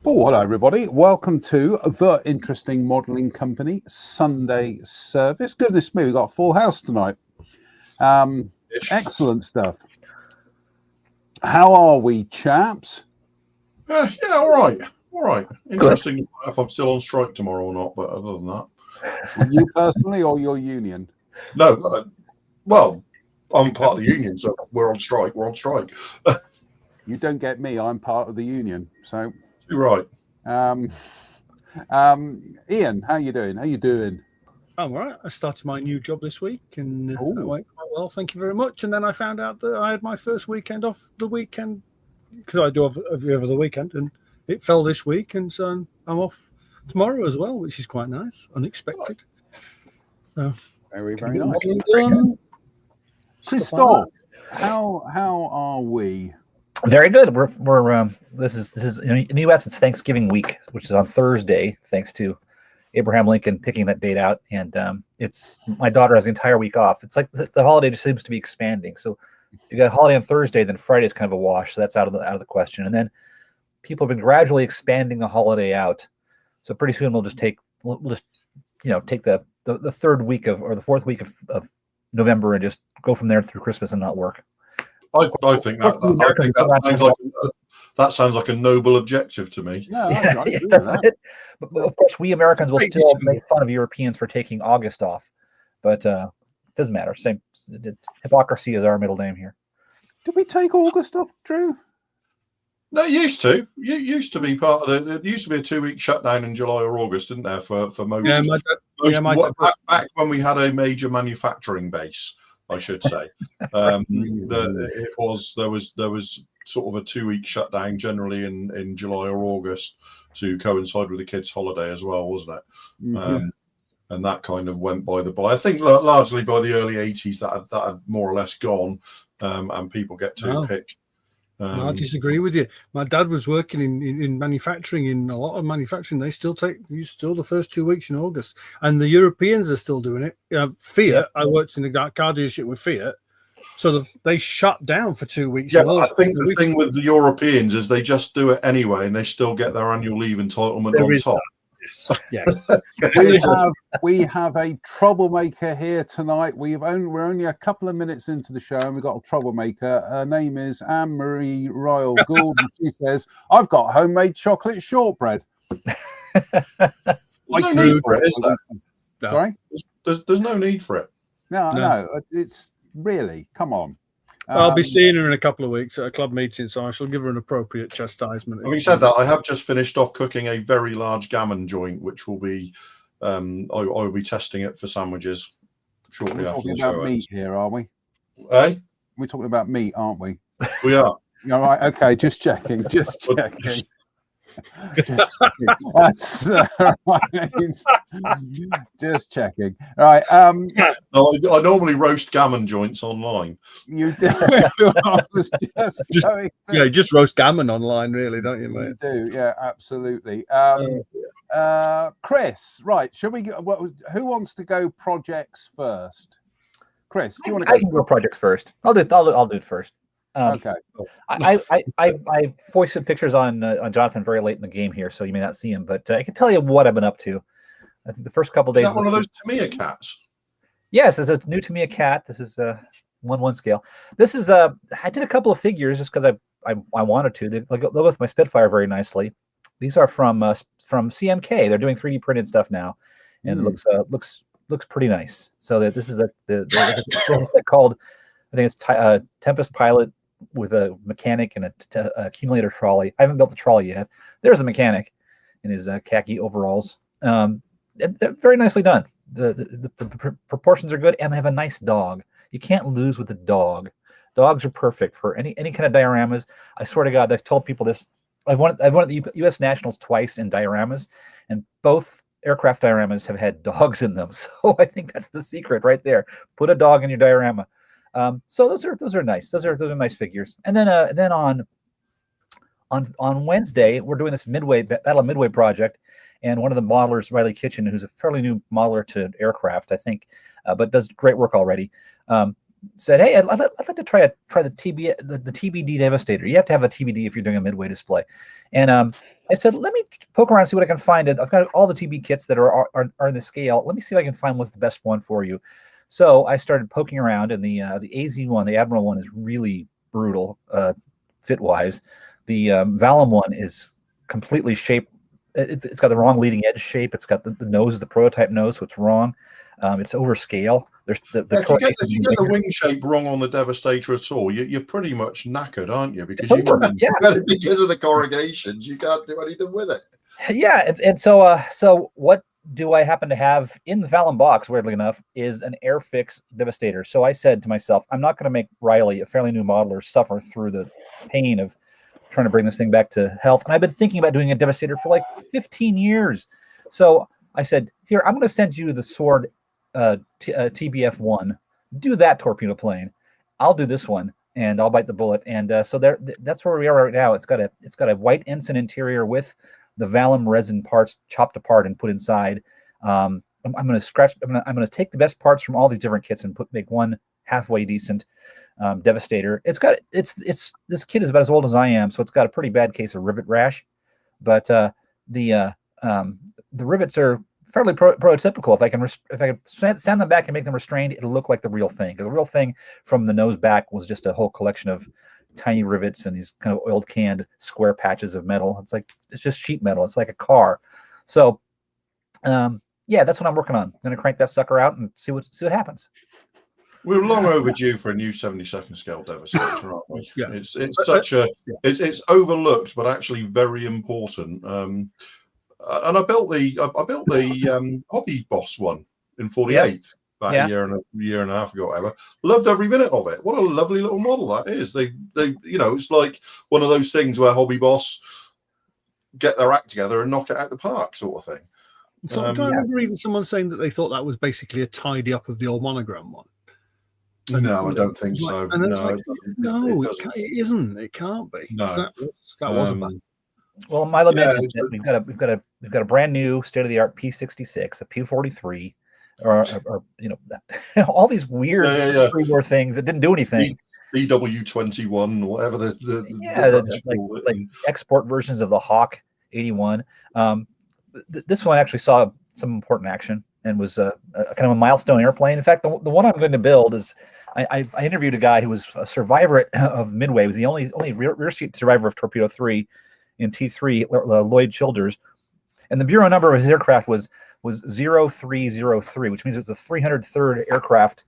Oh, hello, everybody. Welcome to the Interesting Modelling Company Sunday service. Goodness me, we've got a full house tonight. Excellent stuff. How are we, chaps? Yeah, all right. All right. Interesting if I'm still on strike tomorrow or not, but other than that. You personally or your union? No, well, I'm part of the union, so we're on strike. We're on strike. You don't get me. I'm part of the union. So You're right. Ian, how you doing? How you doing? I'm all right. I started my new job this week and it went quite well. Thank you very much. And then I found out that I had my first weekend off the weekend because I do every other weekend, and it fell this week, and so I'm off tomorrow as well, which is quite nice, unexpected. So, very nice. Christoph, how are we? Very good. We're this is in the U.S. It's Thanksgiving week, which is on Thursday, thanks to Abraham Lincoln picking that date out. And it's my daughter has the entire week off. It's like the holiday just seems to be expanding. So if you got a holiday on Thursday, then Friday is kind of a wash. So that's out of the question. And then people have been gradually expanding the holiday out. So pretty soon we'll just take the third week or the fourth week of November and just go from there through Christmas and not work. I think that sounds like a noble objective to me. Yeah, it. But of course, we Americans will still make fun of Europeans for taking August off, but it doesn't matter. Same hypocrisy is our middle name here. Did we take August off, Drew? No, used to. You used to be part of there used to be a 2-week shutdown in July or August, didn't there? For most. Back when we had a major manufacturing base, I should say. There was sort of a 2-week shutdown generally in July or August to coincide with the kids' holiday as well, wasn't it? Mm-hmm. And that kind of went by the by. I think largely by the early 80s that had more or less gone, and people get to pick. No, I disagree with you. My dad was working in manufacturing, in a lot of manufacturing. They still the first 2 weeks in August, and the Europeans are still doing it. Fiat, I worked in a car dealership with Fiat, so they shut down for 2 weeks. Yeah, I think the thing with the Europeans is they just do it anyway, and they still get their annual leave entitlement on top. Yeah, we have a troublemaker here tonight. We're only a couple of minutes into the show, and we've got a troublemaker. Her name is Anne-Marie Ryle Gould, and she says, "I've got homemade chocolate shortbread." There's no need for it, is there? No. Sorry, there's no need for it. No, it's really, come on. I'll be seeing her in a couple of weeks at a club meeting, so I shall give her an appropriate chastisement. Having said that, I have just finished off cooking a very large gammon joint, which will be, I will be testing it for sandwiches shortly after the show. We're talking about meat here, are we? Eh? We're talking about meat, aren't we? We are. All right. Okay. Just checking. Just checking. That's right. Just checking. All right. No, I normally roast gammon joints online. You do. I was just roast gammon online, really, don't you, mate? You do. Yeah, absolutely. Chris, right? Shall we? Who wants to go projects first? Chris, do you want to go? I can go projects first. I'll do it first. Okay. I foisted pictures on Jonathan very late in the game here, so you may not see him, but I can tell you what I've been up to. I think the first couple of days. Is that one of those Tamiya cats? Yes, this is a new Tamiya cat. This is 1/1 scale. This is I did a couple of figures just because I wanted to. They go with my Spitfire very nicely. These are from CMK. They're doing 3D printed stuff now, and it looks pretty nice. So this is the called. I think it's Tempest Pilot with a mechanic and a accumulator trolley. I haven't built the trolley yet. There's a mechanic in his khaki overalls. They're very nicely done. The proportions are good, and they have a nice dog. You can't lose with the dog. Dogs are perfect for any kind of dioramas. I swear to God, I've told people this. I've won at the U.S. Nationals twice in dioramas, and both aircraft dioramas have had dogs in them. So I think that's the secret right there. Put a dog in your diorama. So those are nice. Those are nice figures. And then on Wednesday, we're doing this Battle of Midway project, and one of the modelers, Riley Kitchen, who's a fairly new modeler to aircraft, I think, but does great work already, said, "Hey, I'd like to try the TBD Devastator. You have to have a TBD if you're doing a Midway display." And I said, "Let me poke around and see what I can find. I've got all the TB kits that are in the scale. Let me see if I can find what's the best one for you." So I started poking around, and the AZ one, the Admiral one, is really brutal fit wise. The Valum one is completely shaped. It's got the wrong leading edge shape. It's got the nose, the prototype nose, so it's wrong. It's over scale. There's if you get the wing shape wrong on the Devastator at all, you're pretty much knackered, aren't you? Because because of the corrugations, you can't do anything with it. Yeah, and so what do I happen to have in the Valum box, weirdly enough, is an Airfix Devastator. So I said to myself, I'm not going to make Riley, a fairly new modeler, suffer through the pain of trying to bring this thing back to health. And I've been thinking about doing a Devastator for like 15 years. So I said, here, I'm going to send you the Sword TBF-1. Do that torpedo plane. I'll do this one, and I'll bite the bullet. And so that's where we are right now. It's got a white ensign interior with the Valum resin parts chopped apart and put inside. I'm going to take the best parts from all these different kits and make one halfway decent Devastator. This kit is about as old as I am, so it's got a pretty bad case of rivet rash. But the rivets are fairly prototypical. If I can sand them back and make them restrained, it'll look like the real thing. Because the real thing from the nose back was just a whole collection of tiny rivets and these kind of oiled canned square patches of metal. It's just sheet metal. It's like a car. So yeah, that's what I'm working on. I'm going to crank that sucker out and see what happens. We're long overdue for a new 72nd scale Devastator, aren't we? Yeah. It's overlooked, but actually very important. And I built the Hobby Boss one in 48 about a year and a half ago, whatever. Loved every minute of it. What a lovely little model that is. They it's like one of those things where Hobby Boss get their act together and knock it out the park, sort of thing. So I remember even someone saying that they thought that was basically a tidy up of the old Monogram one. No, I don't think so. No, it isn't. It can't be. No, that was a bad. Well, my lament is that we've got a brand new state of the art P66, a P43, or all these weird pre-war things that didn't do anything. BW21, whatever like export versions of the Hawk 81. This one actually saw some important action and was a kind of a milestone airplane. In fact, the one I'm going to build is. I interviewed a guy who was a survivor of Midway. He was the only rear seat survivor of Torpedo 3 in T3, Lloyd Childers. And the bureau number of his aircraft was 0303, which means it was the 303rd aircraft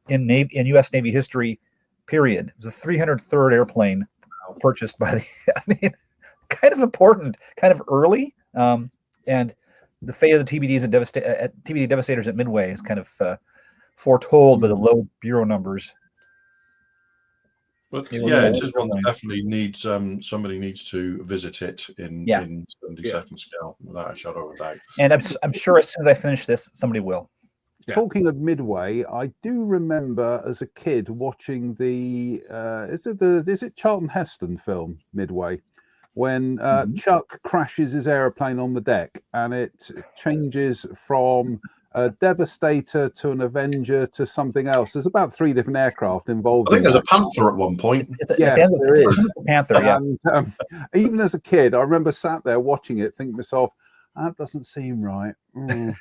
in U.S. Navy history, period. It was the 303rd airplane purchased by the, kind of important, kind of early. And the fate of the TBDs and TBD Devastators at Midway is kind of foretold by the low bureau numbers. But it is one that definitely needs somebody needs to visit it in 72nd scale without a shadow of a doubt. And I'm sure as soon as I finish this, somebody will. Talking of Midway, I do remember as a kid watching the is it Charlton Heston film Midway, when Chuck crashes his aeroplane on the deck and it changes from a Devastator to an Avenger to something else. There's about 3 different aircraft involved. I think there's a Panther at one point. Yes, there is. Panther, and, even as a kid, I remember sat there watching it, thinking to myself, that doesn't seem right. The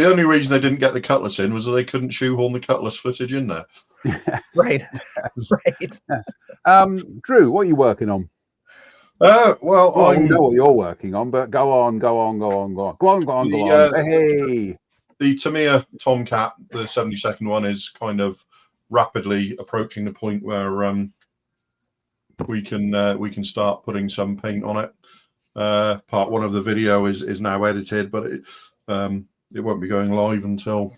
only reason they didn't get the Cutlass in was that they couldn't shoehorn the Cutlass footage in there. Yes. Right. Yes. Right. Yes. Drew, what are you working on? I know what you're working on, but go on. Hey, the Tamiya Tomcat, the 72nd one, is kind of rapidly approaching the point where we can start putting some paint on it. Part 1 of the video is now edited, but it won't be going live until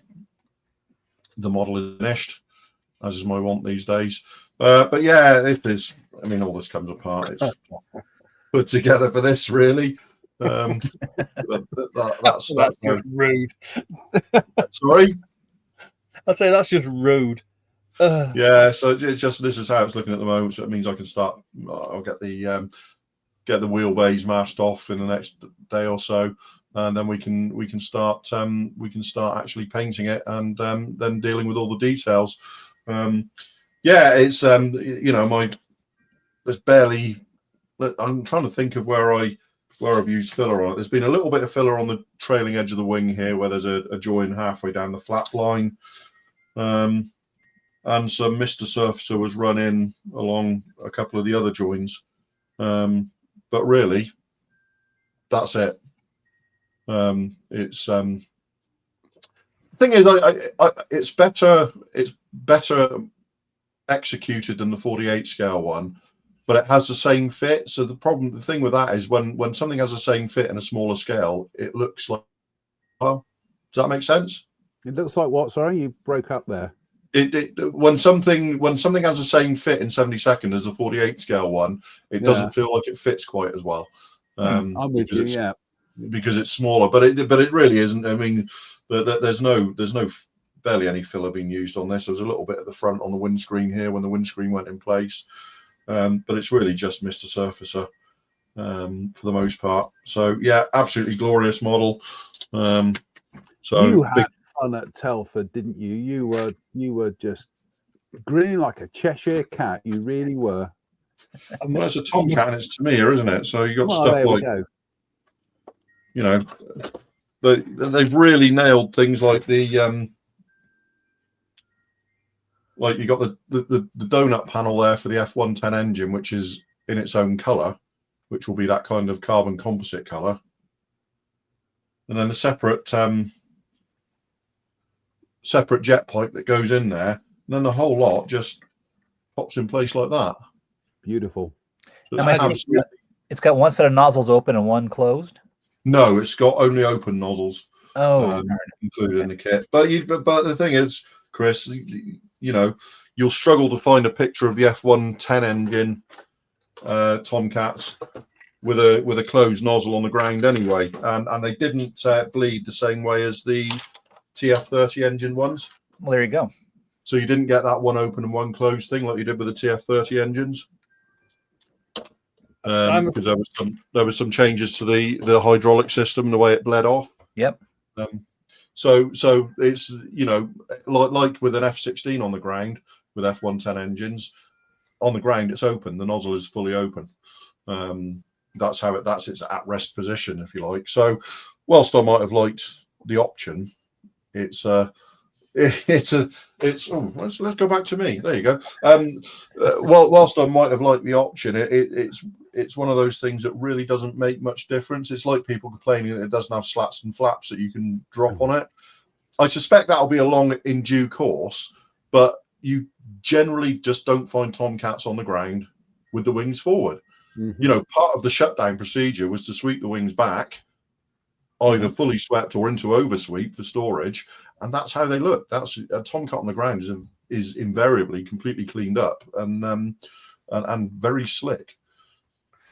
the model is finished. as is my want these days. But yeah, it is. I mean, all this comes apart. It's put together for this, really. That's just rude. Sorry, I'd say that's just rude. Yeah, so it's just this is how it's looking at the moment. So it means I can start. I'll get the wheelbase masked off in the next day or so, and then we can start actually painting it and then dealing with all the details. Yeah, it's there's barely. I'm trying to think of where I've used filler on it. There's been a little bit of filler on the trailing edge of the wing here, where there's a join halfway down the flap line, and some Mr. Surfacer was run in along a couple of the other joins, but really, that's it. It's the thing is, it's better executed than the 48 scale one, but it has the same fit. So the thing with that is when something has the same fit in a smaller scale, it looks like, well, does that make sense? It looks like what? Sorry, you broke up there. When something has the same fit in 72nd as the 48 scale one, it doesn't feel like it fits quite as well. I'm with you, yeah, because it's smaller, but it really isn't. I mean, there's barely any filler being used on this. There's a little bit at the front on the windscreen here when the windscreen went in place. But it's really just Mr. Surfacer for the most part. So yeah, absolutely glorious model. So you had fun at Telford, didn't you? You were just grinning like a Cheshire cat. You really were. Well, it's a Tomcat and it's Tamiya, isn't it? So you got stuff like, they've really nailed things like the like you got the donut panel there for the F110 engine, which is in its own color, which will be that kind of carbon composite color, and then a separate jet pipe that goes in there, and then the whole lot just pops in place like that. Beautiful. So it's got one set of nozzles open and one closed. No, it's got only open nozzles. Included in the kit. But the thing is, Chris, you'll struggle to find a picture of the F110 engine Tomcats with a closed nozzle on the ground anyway, and they didn't bleed the same way as the TF30 engine ones. Well, there you go. So you didn't get that one open and one closed thing like you did with the TF30 engines. Because there was some changes to the hydraulic system and the way it bled off. Yep. So it's like with an F16 on the ground with F110 engines on the ground, it's open. The nozzle is fully open. That's its at rest position, if you like. So whilst I might have liked the option, let's go back to me. There you go. Whilst I might have liked the option, it's one of those things that really doesn't make much difference. It's like people complaining that it doesn't have slats and flaps that you can drop on it. I suspect that'll be along in due course, but you generally just don't find Tomcats on the ground with the wings forward. Mm-hmm. Part of the shutdown procedure was to sweep the wings back, either fully swept or into oversweep for storage, and that's how they look. That's a Tomcat on the ground is invariably completely cleaned up and very slick.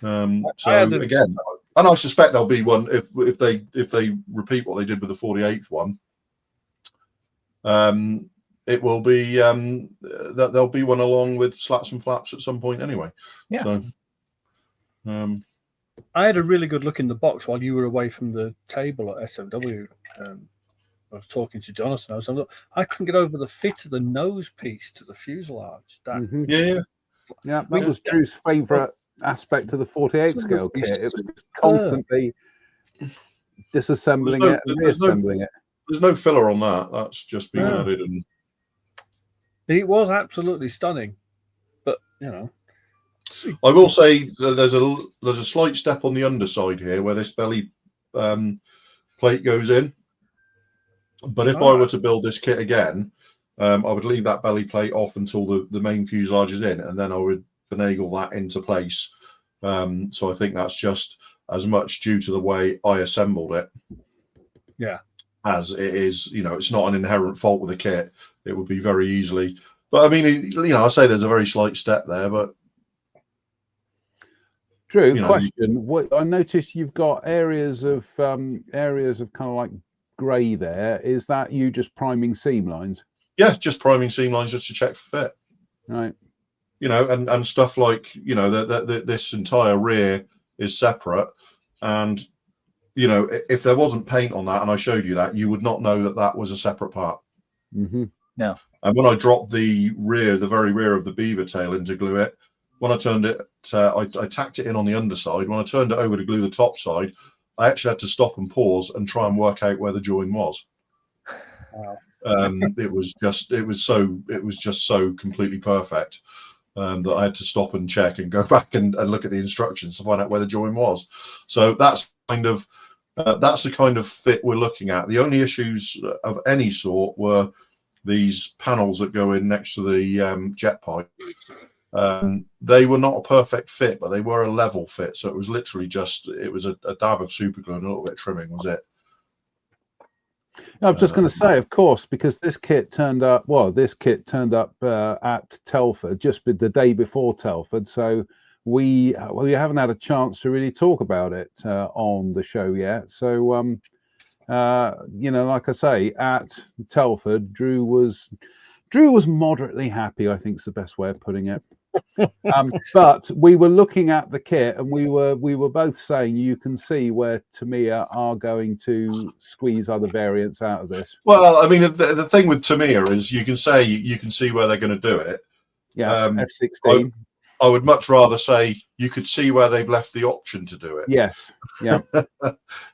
Again, and I suspect there'll be one if they repeat what they did with the 48th one. It will be that there'll be one along with slats and flaps at some point anyway. Yeah. So, I had a really good look in the box while you were away from the table at SMW. I was talking to Jonathan. I couldn't get over the fit of the nose piece to the fuselage. Yeah. That was Drew's favourite aspect of the 48 scale kit. It was constantly disassembling it and reassembling it. There's no filler on that. That's just been added. And it was absolutely stunning, but I will say there's a slight step on the underside here where this belly plate goes in. But if I were to build this kit again, I would leave that belly plate off until the main fuselage is in, and then I would finagle that into place. So I think that's just as much due to the way I assembled it. Yeah. As it is, it's not an inherent fault with the kit. It would be very easily But I mean, I say there's a very slight step there, but Drew, question. What I noticed you've got areas of kind of like grey there. Is that you just priming seam lines? Yeah, just priming seam lines just to check for fit. Right. And stuff like, this entire rear is separate, and if there wasn't paint on that and I showed you that, you would not know that that was a separate part. Mm-hmm. No. And when I dropped the very rear of the beaver tail in to glue it, when I turned it, I tacked it in on the underside. When I turned it over to glue the top side, I actually had to stop and pause and try and work out where the join was. Wow. It was just so completely perfect that I had to stop and check and go back and look at the instructions to find out where the join was. So that's the kind of fit we're looking at. The only issues of any sort were these panels that go in next to the jet pipe. They were not a perfect fit, but they were a level fit. So it was literally it was a dab of super glue and a little bit of trimming was it. I was just going to say, of course, because this kit turned up at Telford just the day before Telford. So we haven't had a chance to really talk about it on the show yet. So, like I say, at Telford, Drew was moderately happy, I think is the best way of putting it. But we were looking at the kit and we were both saying you can see where Tamiya are going to squeeze other variants out of this. Well, I mean, the thing with Tamiya is you can see where they're going to do it. Yeah, F16. I would much rather say you could see where they've left the option to do it. Yes. Yeah.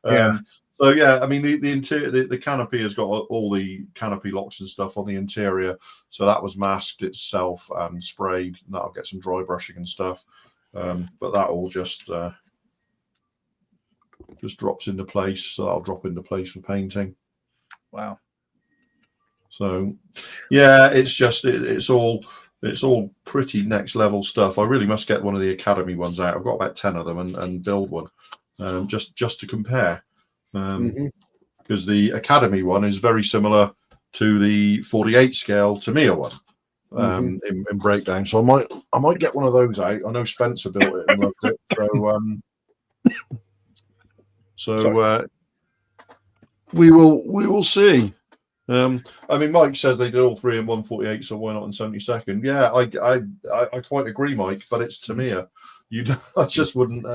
Yeah. So yeah, I mean the interior, the canopy has got all the canopy locks and stuff on the interior, so that was masked itself and sprayed. And that'll get some dry brushing and stuff, but that all just drops into place. So that'll drop into place for painting. Wow. So yeah, it's all pretty next level stuff. I really must get one of the Academy ones out. I've got about 10 of them and build one just to compare. Because the Academy one is very similar to the 48 scale Tamiya one in breakdown. So I might get one of those out. I know Spencer built it and loved it. So we will see. I mean, Mike says they did all three in 148, so why not in 72nd? Yeah, I quite agree, Mike. But it's Tamiya. I just wouldn't.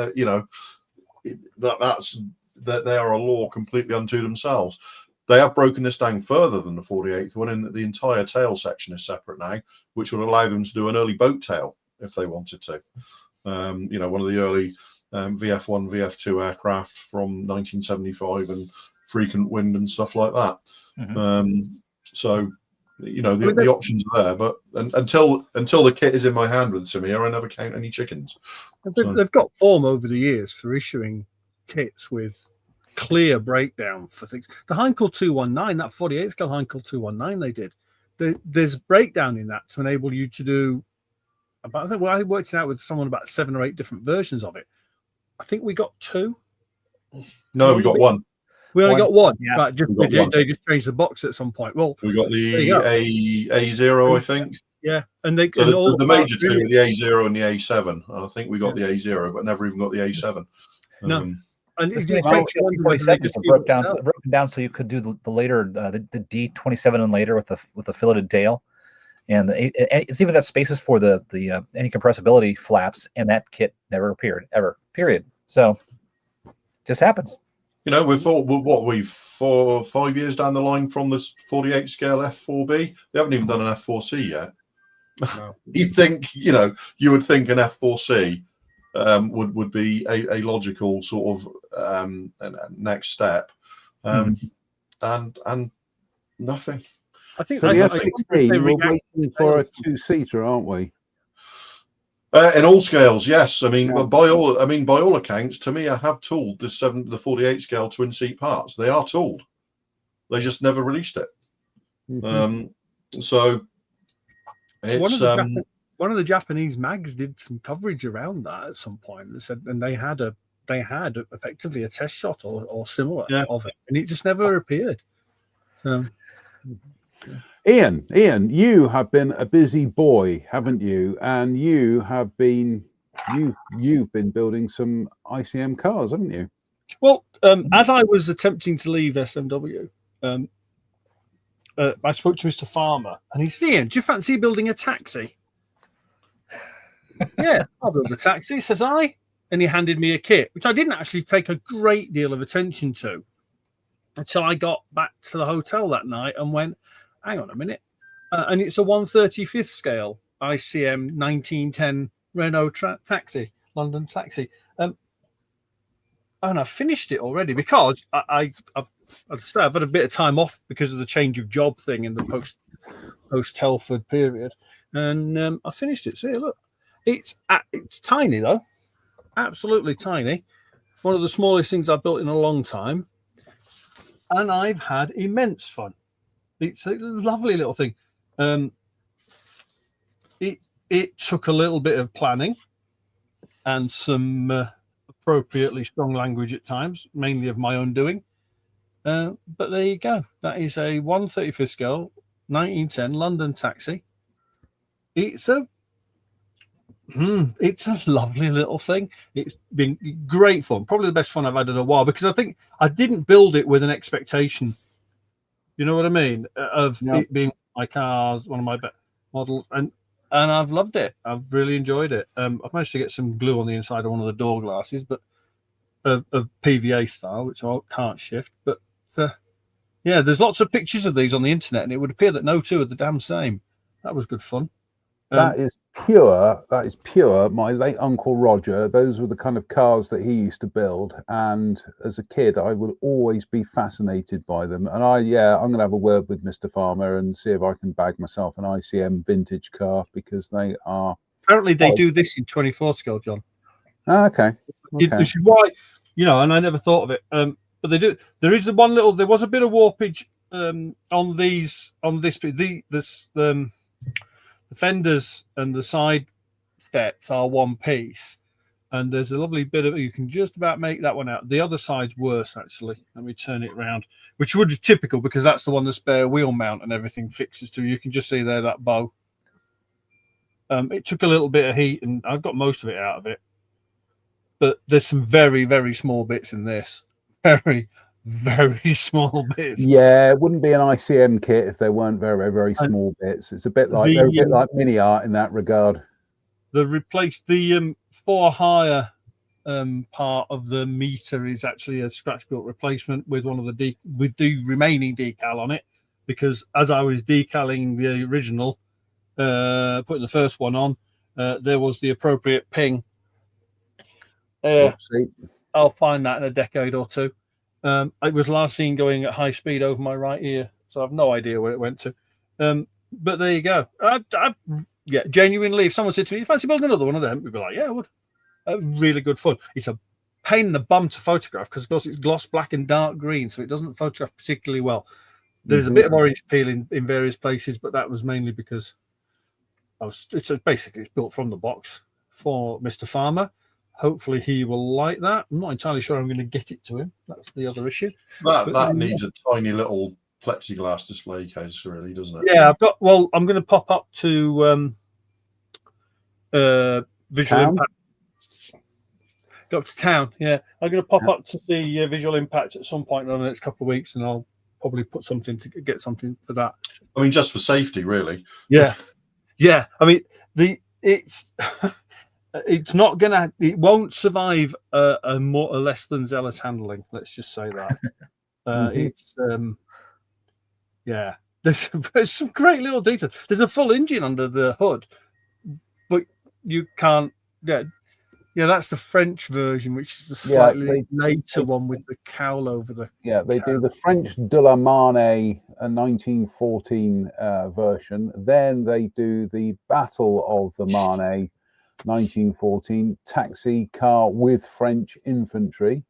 That they are a law completely unto themselves. They have broken this down further than the 48th one, in that the entire tail section is separate now, which would allow them to do an early boat tail if they wanted to. One of the early VF1, VF2 aircraft from 1975 and frequent wind and stuff like that. So the options are there, but until the kit is in my hand with Tamiya, I never count any chickens. They've got form over the years for issuing kits with clear breakdown for things. The Heinkel 219, that 48 scale Heinkel 219 they did, there's breakdown in that to enable you to do about, I worked it out with someone about 7 or 8 different versions of it. I think we got 2. No, we got 1. We only got 1. Yeah. Right, they just changed the box at some point. Well, we got the A0, I think. Yeah, and the major 2 were the A0 and the A7. I think we got the A0, but never even got the A7. No. And it's broken down so you could do the later the D27 and later with the filleted tail, and it's even got spaces for the any compressibility flaps, and that kit never appeared ever. Period. So just happens. We've thought what we've 4 or 5 years down the line from this 48 scale F4B. They haven't even done an F4C yet. No. You would think an F4C would be a logical sort of next step, and nothing. I think so. The F16 we're waiting for a 2-seater, aren't we? In all scales, yes. I mean, by all accounts, Tamiya have tooled the 48 scale twin seat parts. They are tooled. They just never released it. So it's one of the Japanese mags did some coverage around that at some point. They said, and they had effectively a test shot or similar of it, and it just never appeared. So Ian, you have been a busy boy, haven't you? And you've been building some ICM cars, haven't you? Well, as I was attempting to leave SMW, I spoke to Mr. Farmer, and he said, "Ian, do you fancy building a taxi?" Yeah, I'll build a taxi, says I. And he handed me a kit, which I didn't actually take a great deal of attention to until I got back to the hotel that night and went, hang on a minute. And it's a 1/35th scale ICM 1910 Renault taxi, London taxi. And I've finished it already because I've had a bit of time off because of the change of job thing in the post Telford period. And I finished it. See, look, it's tiny though. Absolutely tiny. One of the smallest things I've built in a long time. And I've had immense fun. It's a lovely little thing. It took a little bit of planning and some appropriately strong language at times, mainly of my own doing. But there you go. That is a 1/35th scale 1910 London taxi. It's a lovely little thing. It's been great fun. Probably the best fun I've had in a while because I think I didn't build it with an expectation. You know what I mean? Of it being my cars, one of my models, and I've loved it. I've really enjoyed it. I've managed to get some glue on the inside of one of the door glasses, but of PVA style, which I can't shift. But yeah, there's lots of pictures of these on the internet, and it would appear that no two are the damn same. That was good fun. That is pure. My late Uncle Roger, those were the kind of cars that he used to build. And as a kid, I would always be fascinated by them. And I'm going to have a word with Mr. Farmer and see if I can bag myself an ICM vintage car because they are. Apparently, they do this in 24 scale, John. Okay. Which is why, and I never thought of it. But they do. There was a bit of warpage on this. The fenders and the side steps are one piece, and there's a lovely bit of you can just about make that one out. The other side's worse, actually. Let me turn it around, which would be typical because that's the one the spare wheel mount and everything fixes to. You can just see there that bow. It took a little bit of heat, and I've got most of it out of it. But there's some very, very small bits in this. Very, very small bits. Yeah, it wouldn't be an ICM kit if there weren't very, very small bits. It's a bit like mini art in that regard. The for hire part of the meter is actually a scratch built replacement with one of the remaining decal on it, because as I was decaling the original, putting the first one on, there was the appropriate ping. I'll find that in a decade or two. It was last seen going at high speed over my right ear, so I've no idea where it went to. But there you go. Genuinely, if someone said to me, "You fancy building another one of them?" we'd be like, "Yeah, I would." Really good fun. It's a pain in the bum to photograph because, of course, it's gloss black and dark green, so it doesn't photograph particularly well. There's a bit of orange peel in various places, but that was mainly because it's built from the box for Mr. Farmer. Hopefully he will like that. I'm not entirely sure I'm going to get it to him. That's the other issue. That needs a tiny little plexiglass display case, really, doesn't it? Yeah, I'm going to pop up to Visual Impact. Go up to town. Yeah, I'm going to pop up to see Visual Impact at some point in the next couple of weeks, and I'll probably put something to get something for that. I mean, just for safety, really. Yeah. I mean, it's not gonna. It won't survive a more or less than zealous handling. Let's just say that. There's some great little details. There's a full engine under the hood, but you can't. Yeah, that's the French version, which is the slightly later one with the cowl over the. Yeah, they do the French de la Marne, a 1914 version. Then they do the Battle of the Marne. 1914 taxi car with French infantry,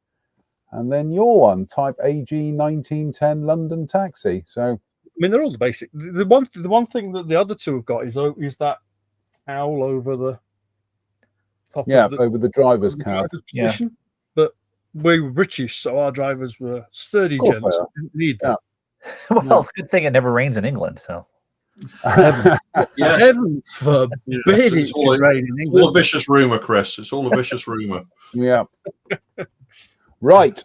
and then your one, type AG 1910 London taxi. So I mean, they're all the basic. The one thing that the other two have got is that cowl over the top. Over the driver's cab. But we were British, so our drivers were sturdy gents. Didn't need that. Well, no. It's a good thing it never rains in England. So, heaven forbid it's all rain in England. All a vicious rumor, Chris. It's all a vicious rumor. Yeah. Right.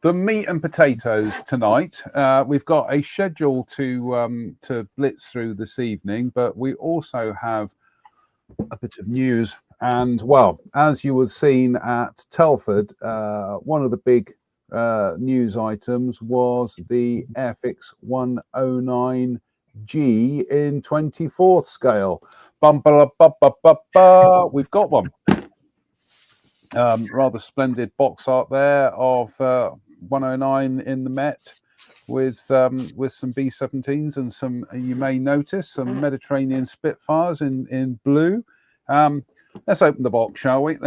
The meat and potatoes tonight. We've got a schedule to blitz through this evening, but we also have a bit of news. And well, as you were seen at Telford, one of the big news items was the Airfix 109G in 24th scale. We've got one. Rather splendid box art there of 109 in the Met with some B-17s and some, you may notice, some Mediterranean Spitfires in blue. Let's open the box, shall we?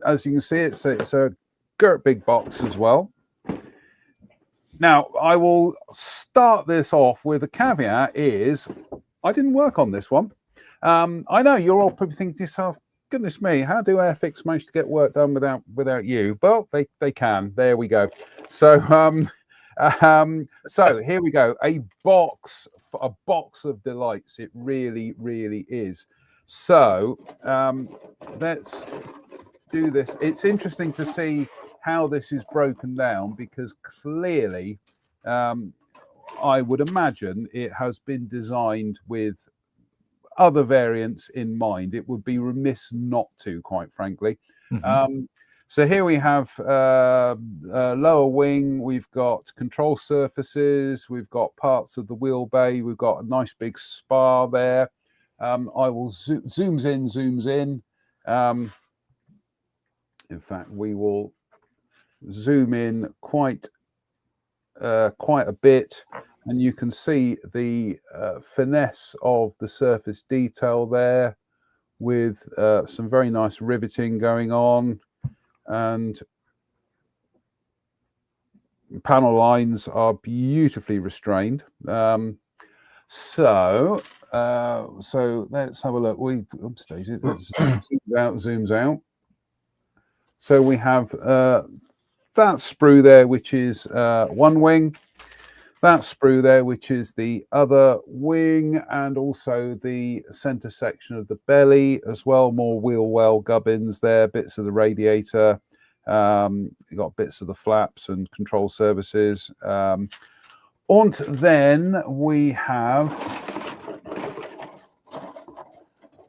As you can see, it's a girt big box as well. Now, I will start this off with a caveat is I didn't work on this one. I know you're all probably thinking to yourself, goodness me, how do Airfix manage to get work done without you? Well, they can. There we go. So so here we go. A box of delights. It really, really is. So let's do this. It's interesting to see how this is broken down because clearly I would imagine it has been designed with other variants in mind. It would be remiss not to, quite frankly. Mm-hmm. So here we have lower wing, we've got control surfaces, we've got parts of the wheel bay, we've got a nice big spar there. I will zooms in. In fact, we will zoom in quite a bit. And you can see the finesse of the surface detail there with some very nice riveting going on. And panel lines are beautifully restrained. So let's have a look. Oops, Daisy, let's zooms out. So we have that sprue there, which is one wing. That sprue there, which is the other wing, and also the center section of the belly as well. More wheel well gubbins there, bits of the radiator. You got bits of the flaps and control services. And then we have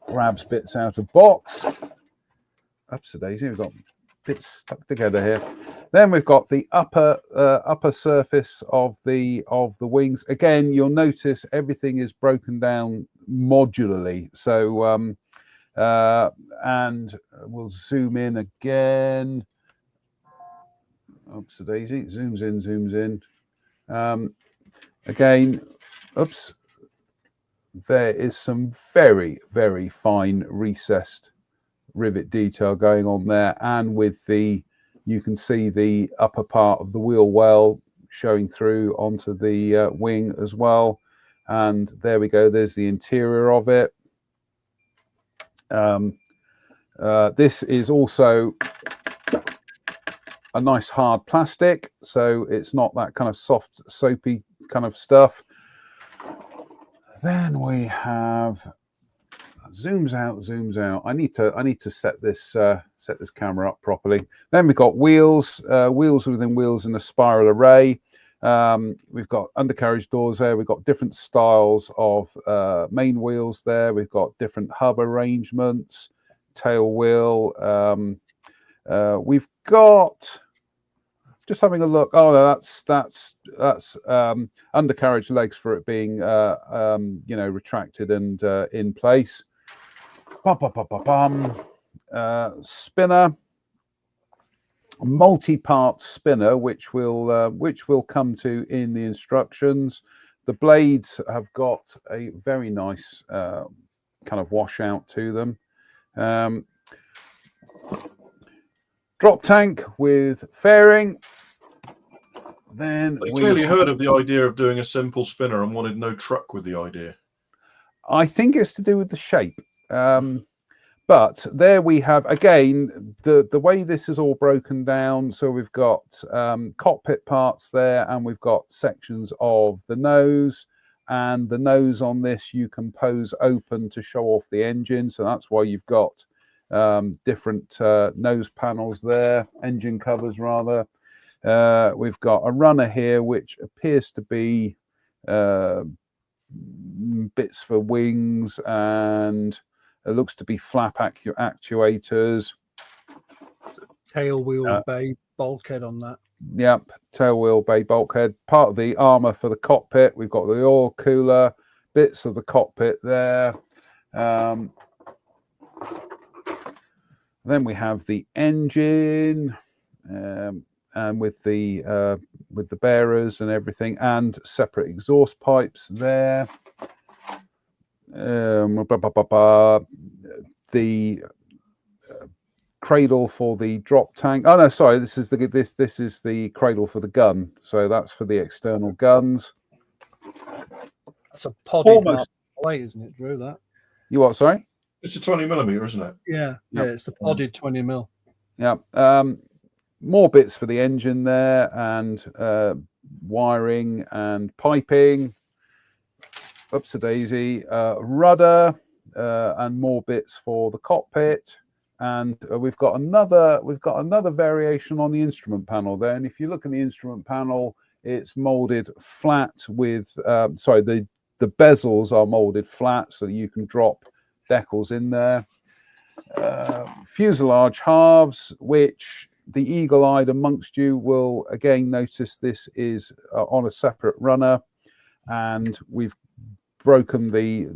grabs bits out of box. Ups to Daisy, we've got bits stuck together here. Then we've got the upper surface of the wings. Again, you'll notice everything is broken down modularly. So and we'll zoom in again. Oops, Daisy, zooms in. Again, oops. There is some very, very fine recessed rivet detail going on there, and with you can see the upper part of the wheel well showing through onto the wing as well. And there we go. There's the interior of it. This is also a nice hard plastic, so it's not that kind of soft, soapy kind of stuff. Then we have zooms out. I need to set this camera up properly. Then we've got wheels within wheels in a spiral array. We've got undercarriage doors there. We've got different styles of main wheels there. We've got different hub arrangements, tail wheel. We've got, just having a look. Oh, that's undercarriage legs for it being retracted and in place. Spinner, multi-part spinner, which will come to in the instructions. The blades have got a very nice kind of washout to them. Drop tank with fairing. Then we clearly heard of the idea of doing a simple spinner and wanted no truck with the idea. I think it's to do with the shape. But there we have, again, the way this is all broken down. So we've got cockpit parts there, and we've got sections of the nose. And the nose on this you can pose open to show off the engine. So that's why you've got different nose panels there, engine covers rather. We've got a runner here, which appears to be bits for wings, and it looks to be flap actuators. Tail wheel bay bulkhead on that. Yep, tail wheel bay bulkhead. Part of the armor for the cockpit. We've got the oil cooler, bits of the cockpit there. Then we have the engine, and with the bearers and everything, and separate exhaust pipes there. The cradle for the drop tank. Oh no, sorry, this is the cradle for the gun. So that's for the external guns. That's a podded plate, isn't it, Drew? That you what? Sorry, it's a 20mm, isn't it? Yeah, yeah, it's the podded 20mm. Yeah. More bits for the engine there, and wiring and piping. Oops a daisy. Rudder, and more bits for the cockpit. And we've got another variation on the instrument panel there. And if you look at the instrument panel, it's molded flat with the bezels are molded flat, so you can drop decals in there. Fuselage halves, which the eagle-eyed amongst you will again notice this is on a separate runner, and they've broken the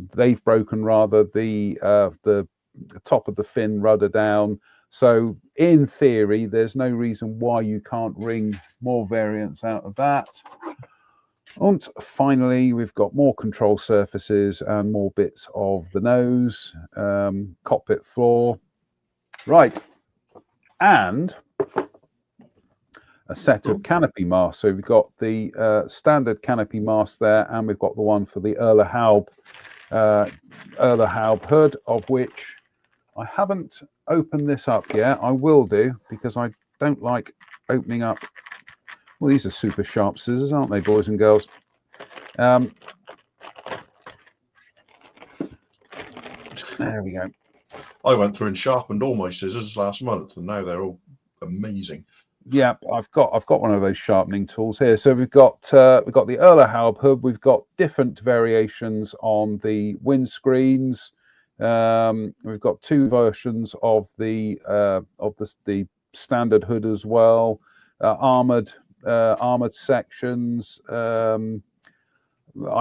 top of the fin rudder down. So in theory, there's no reason why you can't wring more variants out of that. And finally, we've got more control surfaces and more bits of the nose, cockpit floor. Right. And a set of canopy masts. So we've got the standard canopy mast there, and we've got the one for the Erle Haub hood, of which I haven't opened this up yet. I will do, because I don't like opening up. Well, these are super sharp scissors, aren't they, boys and girls? There we go. I went through and sharpened all my scissors last month, and now they're all amazing. Yeah, I've got one of those sharpening tools here. So we've got the Erle Haub hood. We've got different variations on the windscreens. We've got two versions of the standard hood as well. Armored sections. I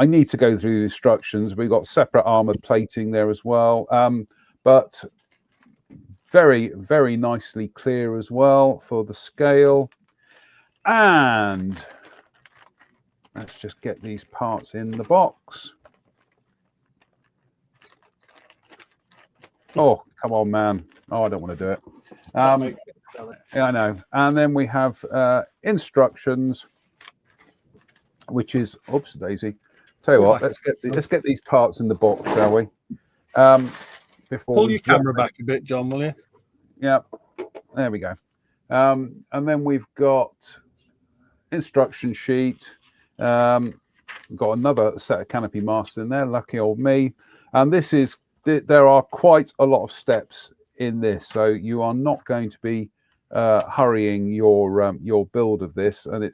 need to go through the instructions. We've got separate armored plating there as well. But very, very nicely clear as well for the scale. And let's just get these parts in the box. Oh, come on, man. Oh, I don't want to do it. Yeah, I know. And then we have instructions, which is, oops, daisy. Tell you what, let's get these parts in the box, shall we? Pull your camera back a bit, John, will you? Yeah, there we go. And then we've got instruction sheet. We've got another set of canopy masts in there. Lucky old me. And there are quite a lot of steps in this, so you are not going to be hurrying your build of this. And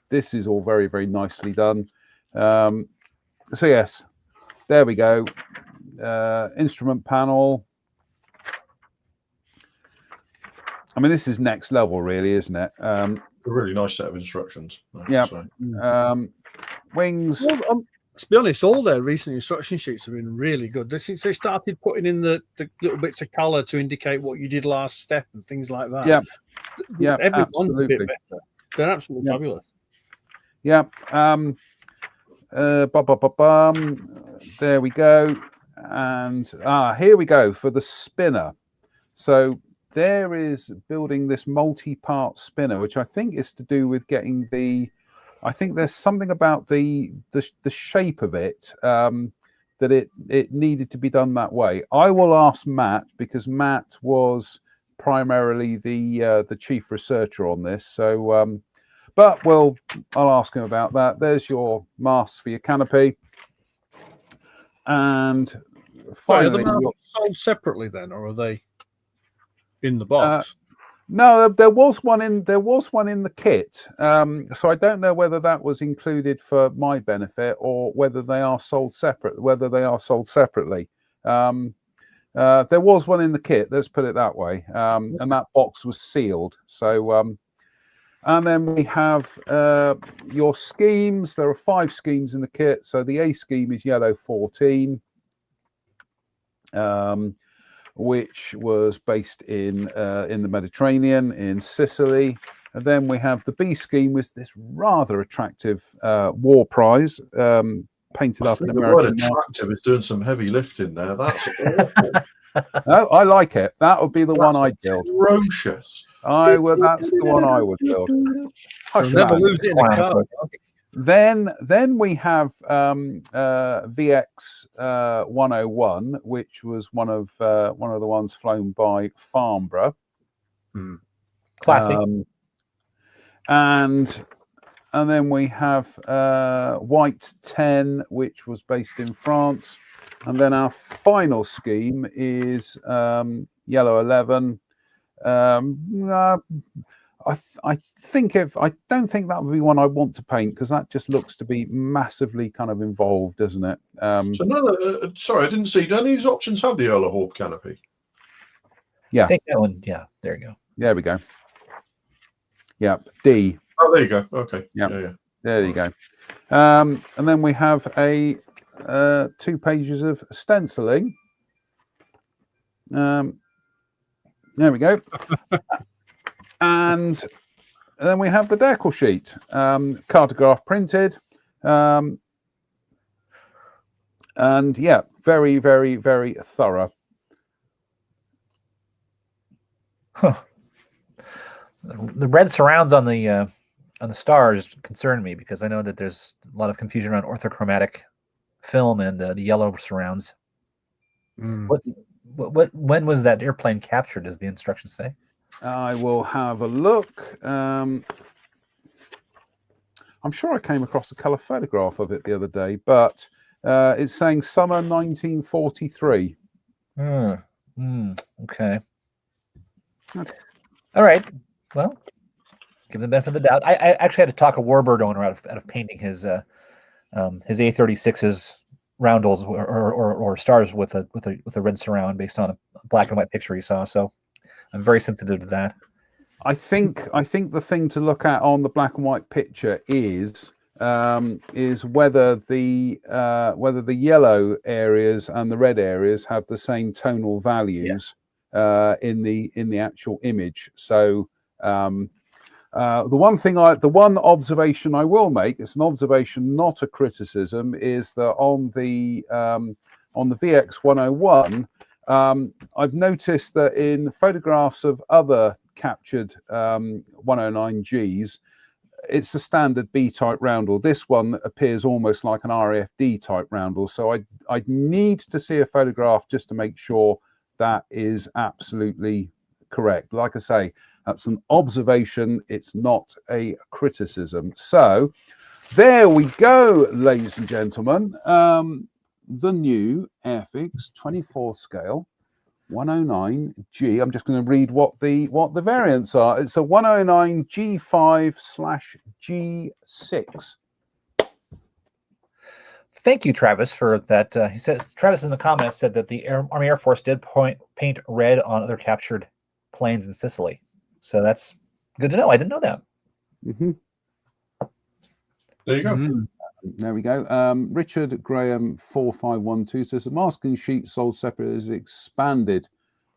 this is all very, very nicely done. So yes, there we go. Instrument panel. I mean, this is next level, really, isn't it? A really nice set of instructions. Yeah. Wings. Well, to be honest, all their recent instruction sheets have been really good. Since they started putting in the little bits of colour to indicate what you did last step and things like that. Yeah. Yeah. Everyone's a bit better. They're absolutely fabulous. Yeah. There we go. And here we go for the spinner. So there is building this multi-part spinner, which I think is to do with getting I think there's something about the shape of it that it needed to be done that way. I will ask Matt, because Matt was primarily the chief researcher on this. So, but I'll ask him about that. There's your masks for your canopy, and finally, are they sold separately then, or are they in the box? No, there was one in the kit. So I don't know whether that was included for my benefit or whether they are sold separate. Whether they are sold separately. There was one in the kit. Let's put it that way. And that box was sealed. So, and then we have your schemes. There are 5 schemes in the kit. So the A scheme is yellow 14. Which was based in the Mediterranean, in Sicily. And then we have the B scheme with this rather attractive war prize painted up in American. The word attractive is doing some heavy lifting there. That's awful. No, I like it. That would be the one I'd build. Ferocious. That's the one I would build. Never lose it in a car. Then we have VX 101, which was one of the ones flown by Farnborough. Classic. And then we have White 10, which was based in France. And then our final scheme is Yellow 11. I don't think that would be one I want to paint, because that just looks to be massively kind of involved, doesn't it? So sorry, I didn't see. Do any of these options have the Earl of Hawke canopy? Yeah. I think that one. Yeah, there you go. There we go. Yeah, D. Oh, there you go. Okay. Yeah. Yeah. There you go. And then we have 2 pages of stenciling. There we go. And then we have the decal sheet, cartograph printed, and yeah, very, very, very thorough. Huh. The red surrounds on the stars concern me, because I know that there's a lot of confusion around orthochromatic film and the yellow surrounds. When was that airplane captured? Does the instructions say? I will have a look. I'm sure I came across a colour photograph of it the other day, but it's saying summer 1943. Okay. All right. Well, give them the benefit of the doubt. I actually had to talk a Warbird owner out of painting his A36's roundels or stars with a red surround based on a black and white picture he saw. So I'm very sensitive to that. I think the thing to look at on the black and white picture is whether the yellow areas and the red areas have the same tonal values in the actual image. So the one observation I will make, it's an observation, not a criticism, is that on the VX 101, I've noticed that in photographs of other captured 109Gs, it's a standard B-type roundel. This one appears almost like an RAFD type roundel. So I'd need to see a photograph just to make sure that is absolutely correct. Like I say, that's an observation. It's not a criticism. So there we go, ladies and gentlemen. The new Airfix 24 scale 109G. I'm just going to read what the variants are. It's a 109 G5/G6. Thank you, Travis, for that. He says, Travis in the comments said that the Army Air Force did paint red on other captured planes in Sicily. So that's good to know. I didn't know that. Mm-hmm. There you go. Mm-hmm. There we go. Richard Graham 4512 says the masking sheet sold separately is expanded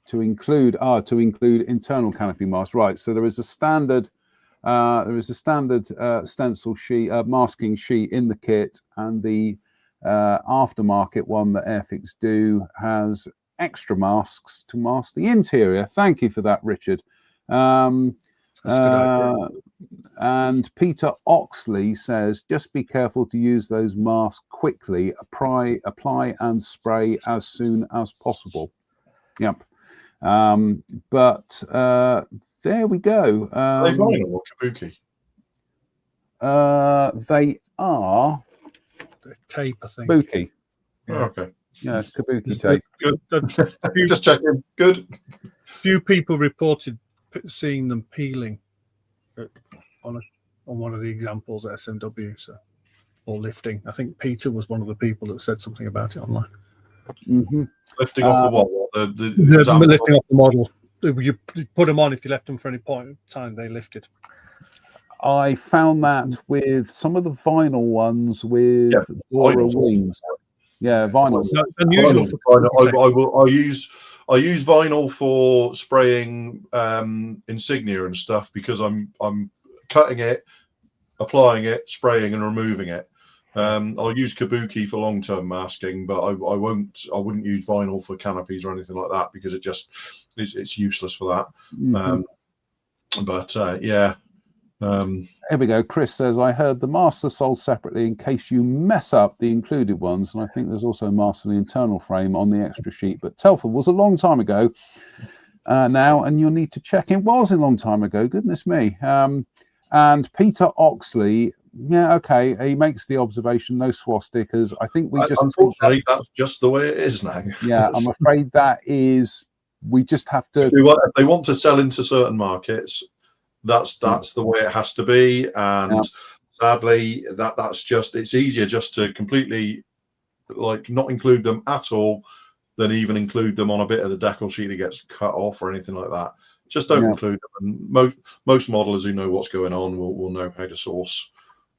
to include internal canopy masks. Right. So there is a standard stencil sheet, masking sheet in the kit, and the aftermarket one that Airfix do has extra masks to mask the interior. Thank you for that, Richard. That's a good idea. And Peter Oxley says, just be careful to use those masks quickly. Apply and spray as soon as possible. Yep. But there we go. Are they vinyl or kabuki? They are tape, I think. kabuki. Yeah. Oh, okay. Yeah, kabuki tape. Good. Just checking. Good. Few people reported seeing them peeling on one of the examples at SMW, or lifting. I think Peter was one of the people that said something about it online. Mm-hmm. Lifting off the what? The lifting off the model. You put them on if you left them for any point in time, they lifted. I found that with some of the vinyl ones with Dora wings. Yeah, vinyl. Unusual. I use vinyl for spraying insignia and stuff because I'm cutting it, applying it, spraying and removing it. I'll use kabuki for long-term masking, but I wouldn't use vinyl for canopies or anything like that because it's useless for that. Mm-hmm. Yeah. Here we go. Chris says, I heard the masks are sold separately in case you mess up the included ones. And I think there's also a mask for the internal frame on the extra sheet. But Telford was a long time ago now, and you'll need to check. It was a long time ago. Goodness me. And Peter Oxley, yeah, okay. He makes the observation, no swastikas. I think we just... Unfortunately, that's just the way it is now. Yeah, I'm afraid that is... We just have to... If they want to sell into certain markets... That's the way it has to be, and sadly, that's just it's easier just to completely not include them at all than even include them on a bit of the decal sheet that gets cut off or anything like that. Just don't include them. And most modelers who know what's going on will know how to source.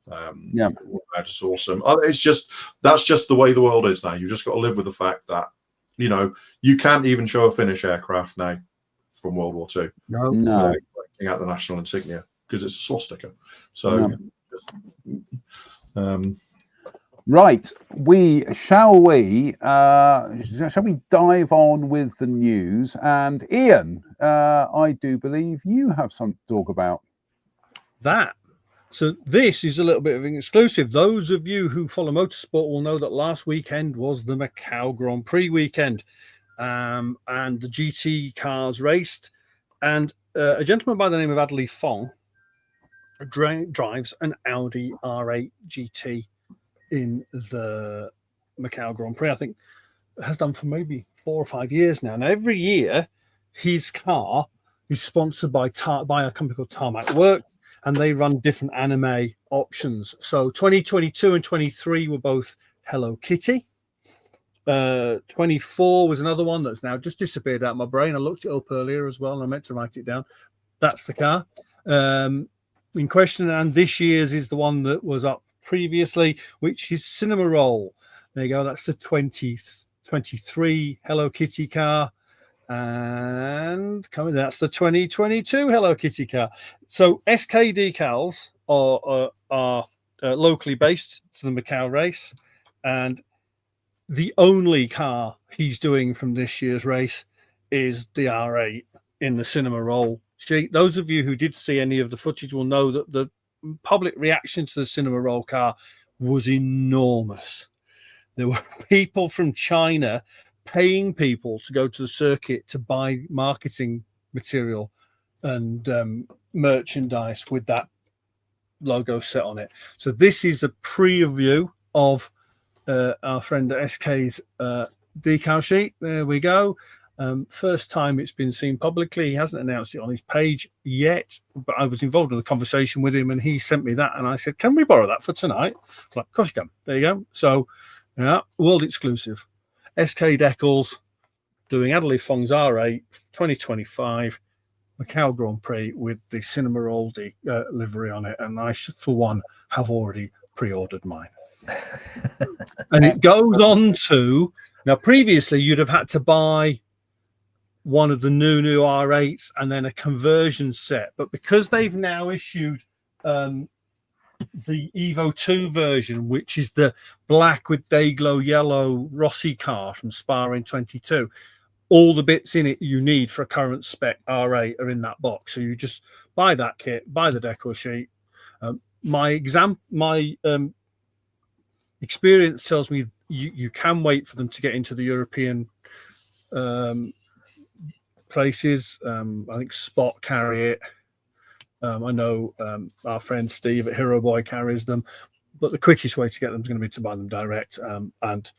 How to source them. That's just the way the world is now. You've just got to live with the fact that you can't even show a Finnish aircraft now from World War II. No. At the national insignia because it's a swastika. So, right, shall we dive on with the news? And Ian, I do believe you have something to talk about. That. So this is a little bit of an exclusive. Those of you who follow motorsport will know that last weekend was the Macau Grand Prix weekend, and the GT cars raced. And a gentleman by the name of Adley Fong drives an Audi R8 GT in the Macau Grand Prix. I think it has done for maybe 4 or 5 years now. Now, every year, his car is sponsored by a company called Tarmac Works, and they run different anime options. So 2022 and 23 were both Hello Kitty. 24 was another one that's now just disappeared out of my brain. I looked it up earlier as well, and I meant to write it down. That's the car in question, and this year's is the one that was up previously, which is Cinema Roll. There you go. That's the 2023 Hello Kitty car, and that's the 2022 Hello Kitty car. So SK Decals are locally based to the Macau race, and the only car he's doing from this year's race is the R8 in the Cinema Roll sheet. Those of you who did see any of the footage will know that the public reaction to the Cinema Roll car was enormous. There were people from China paying people to go to the circuit to buy marketing material and merchandise with that logo set on it. So this is a preview of our friend at SK's decal sheet. There we go. First time it's been seen publicly. He hasn't announced it on his page yet, but I was involved in the conversation with him, and he sent me that, and I said, can we borrow that for tonight? I was like, of course you can. There you go. So, world exclusive. SK Decals doing Adley Fong's R8 2025 Macau Grand Prix with the Cinema Roll livery on it, and I, for one, have already pre-ordered mine. And it goes on to, now previously you'd have had to buy one of the new R8s and then a conversion set, but because they've now issued the Evo 2 version, which is the black with day glow yellow Rossi car from Spa in 22, all the bits in it you need for a current spec R8 are in that box. So you just buy that kit, buy the decal sheet. My experience tells me you can wait for them to get into the European places. I think Spot carry it. I know our friend Steve at Hero Boy carries them, but the quickest way to get them is going to be to buy them direct, and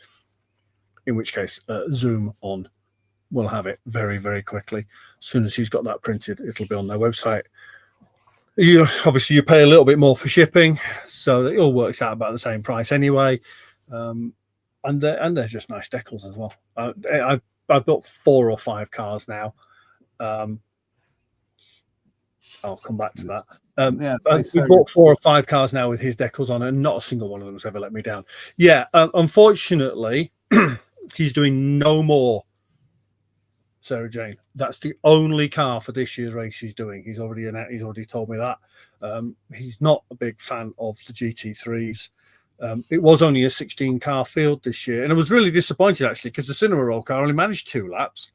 in which case Zoom On will have it very, very quickly. As soon as she's got that printed, it'll be on their website. Obviously you pay a little bit more for shipping, so it all works out about the same price anyway. And they're just nice decals as well. I've built 4 or 5 cars now. I'll come back to that. We bought 4 or 5 cars now with his decals on, and not a single one of them has ever let me down. Yeah, unfortunately, he's doing no more Sarah Jane. That's the only car for this year's race he's doing. He's already told me that. He's not a big fan of the GT3s. It was only a 16-car field this year, and I was really disappointed actually because the Cinema Roll car only managed 2 laps.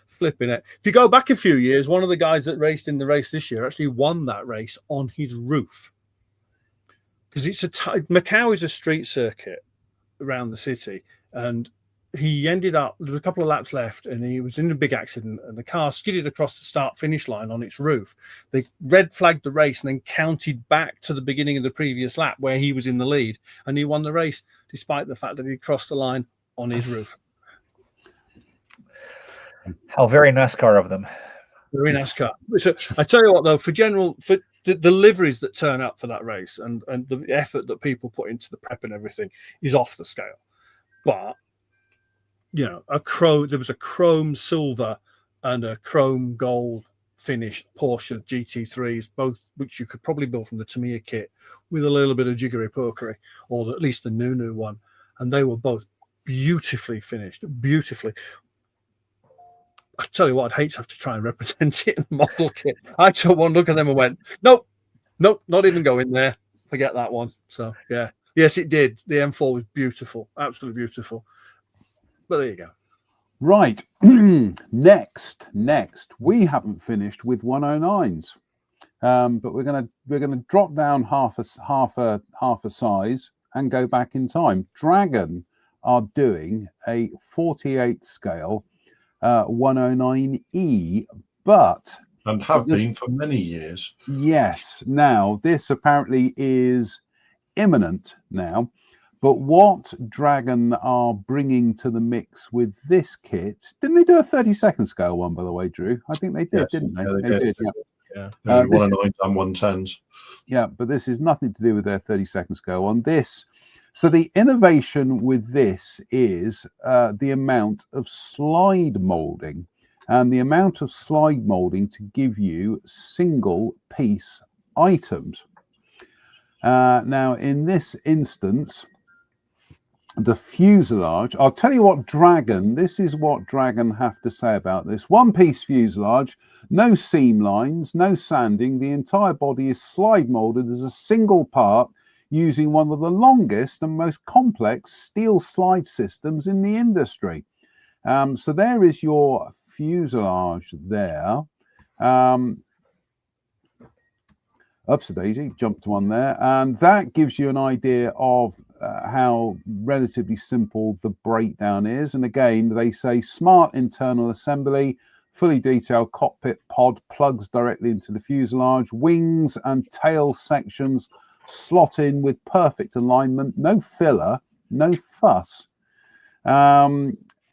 Flipping it. If you go back a few years, one of the guys that raced in the race this year actually won that race on his roof, because Macau is a street circuit around the city, and he ended up, there was a couple of laps left, and he was in a big accident, and the car skidded across the start-finish line on its roof. They red flagged the race and then counted back to the beginning of the previous lap where he was in the lead, and he won the race despite the fact that he crossed the line on his roof. How very NASCAR of them. Very NASCAR. So I tell you what, though, for the liveries that turn up for that race and the effort that people put into the prep and everything is off the scale. But there was a chrome silver and a chrome gold finished Porsche GT3s, both which you could probably build from the Tamiya kit with a little bit of jiggery pokery, or at least the new one, and they were both beautifully finished, beautifully. I tell you what, I'd hate to have to try and represent it in the model kit. I took one look at them and went, nope, not even going there. Forget that one. So yeah, yes, it did. The M4 was beautiful, absolutely beautiful. But there you go. Right. Next, we haven't finished with 109s, but we're gonna drop down half a size and go back in time. Dragon are doing a 48 scale 109E, and have been for many years. Yes. Now this apparently is imminent now. But what Dragon are bringing to the mix with this kit, didn't they do a 32nd scale one, by the way, Drew? I think they did, yes, didn't they? Yeah, they did. Yeah. 109s and 110s. Yeah, but this is nothing to do with their 32nd scale one. So the innovation with this is the amount of slide molding, and the amount of slide molding to give you single piece items. Now, in this instance, the fuselage, I'll tell you what this is what Dragon have to say about this. 1-piece fuselage, no seam lines, no sanding. The entire body is slide molded as a single part using one of the longest and most complex steel slide systems in the industry. So there is your fuselage there. Ups a daisy, jumped one there, and that gives you an idea of how relatively simple the breakdown is. And again, they say smart internal assembly, fully detailed cockpit pod plugs directly into the fuselage, wings and tail sections slot in with perfect alignment, no filler, no fuss.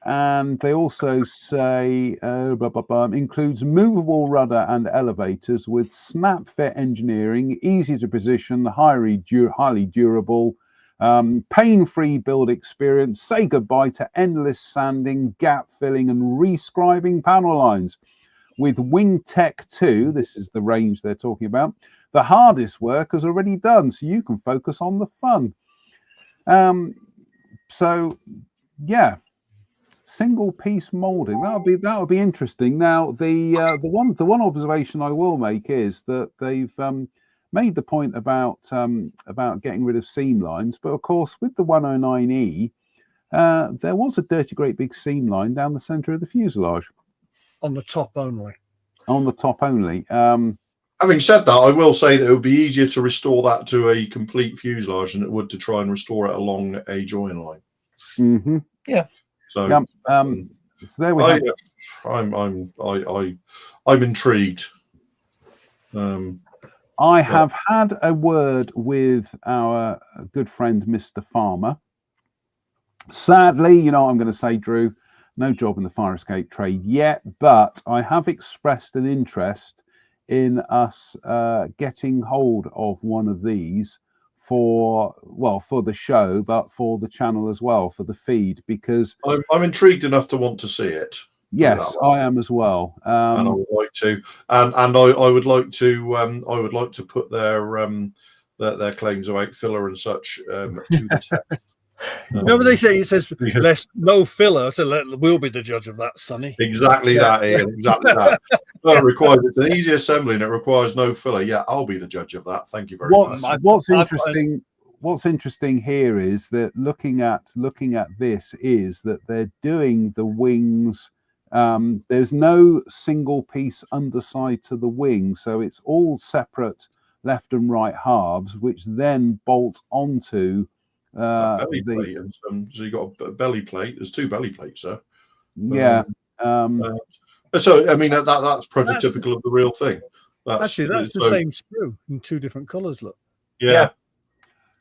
And they also say includes movable rudder and elevators with snap fit engineering, easy to position, highly durable, pain-free build experience. Say goodbye to endless sanding, gap filling, and rescribing panel lines. With Wing Tech 2, this is the range they're talking about, the hardest work is already done, so you can focus on the fun. So, yeah. Single piece molding, that'll be interesting. Now the one observation I will make is that they've made the point about getting rid of seam lines, but of course with the 109E there was a dirty great big seam line down the centre of the fuselage. On the top only. On the top only. Having said that, I will say that it would be easier to restore that to a complete fuselage than it would to try and restore it along a join line. Mm-hmm. Yeah. So, so there we go. I'm intrigued. I have had a word with our good friend Mr. Farmer. Sadly, you know what I'm going to say, Drew, no job in the fire escape trade yet, but I have expressed an interest in us getting hold of one of these for the show, but for the channel as well, for the feed, because I'm intrigued enough to want to see it. Yes, I am as well. And I would like to, and I would like to put their claims about filler and such to the test. Remember they say it says no filler. So we'll be the judge of that, Sonny. Exactly that, Ian. Exactly that. No, it's an easy assembly and it requires no filler. Yeah, I'll be the judge of that. Thank you very much. What's interesting here is that looking at this is that they're doing the wings. There's no single piece underside to the wing, so it's all separate left and right halves, which then bolt onto belly plate. And so you got a belly plate. There's two belly plates, sir. Yeah. So I mean that's prototypical of the real thing. That's the same sprue in two different colours. Look. Yeah.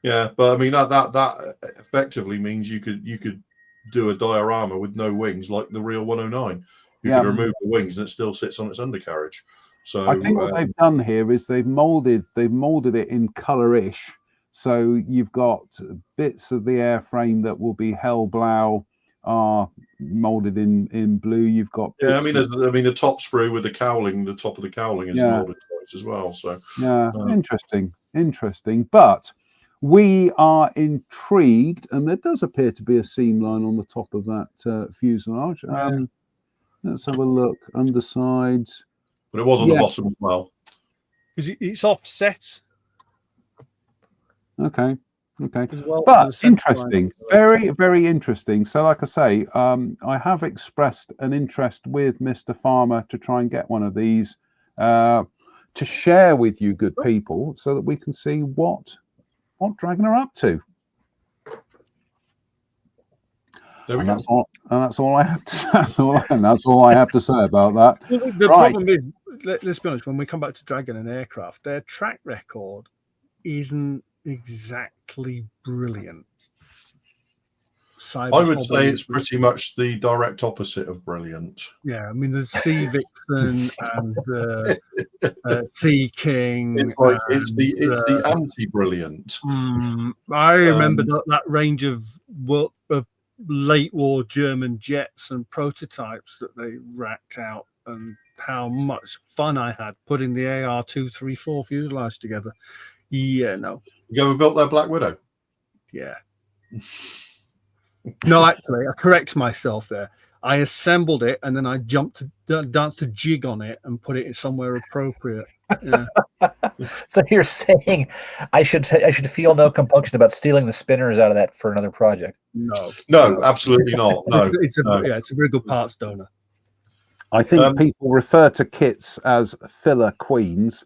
But I mean that effectively means you could do a diorama with no wings like the real 109. You could remove the wings and it still sits on its undercarriage. So I think what they've done here is they've molded it in color-ish. So you've got bits of the airframe that will be Hellblau are molded in blue. You've got the top sprue with the cowling, the top of the cowling is molded twice as well. So interesting. But we are intrigued, and there does appear to be a seam line on the top of that fuselage. Let's have a look. Undersides. But it was on the bottom as well. Because it's offset. Okay. But interesting. Very, very interesting. So, like I say, I have expressed an interest with Mr. Farmer to try and get one of these to share with you good people so that we can see what Dragon are up to. And that's all I have to. That's all I have to say about that. Well, the problem is, let's be honest. When we come back to Dragon and aircraft, their track record isn't exactly brilliant. I would say it's pretty much the direct opposite of brilliant. Yeah, I mean the Sea Vixen and the Sea King. It's the anti-brilliant. I remember that range of late war German jets and prototypes that they racked out, and how much fun I had putting the AR-234 fuselage together. Yeah, no. You ever built their Black Widow? Yeah. No, actually, I correct myself there. I assembled it and then I danced a jig on it and put it somewhere appropriate. Yeah. So you're saying I should feel no compunction about stealing the spinners out of that for another project? No, absolutely not. No, it's a very good parts donor. I think people refer to kits as filler queens,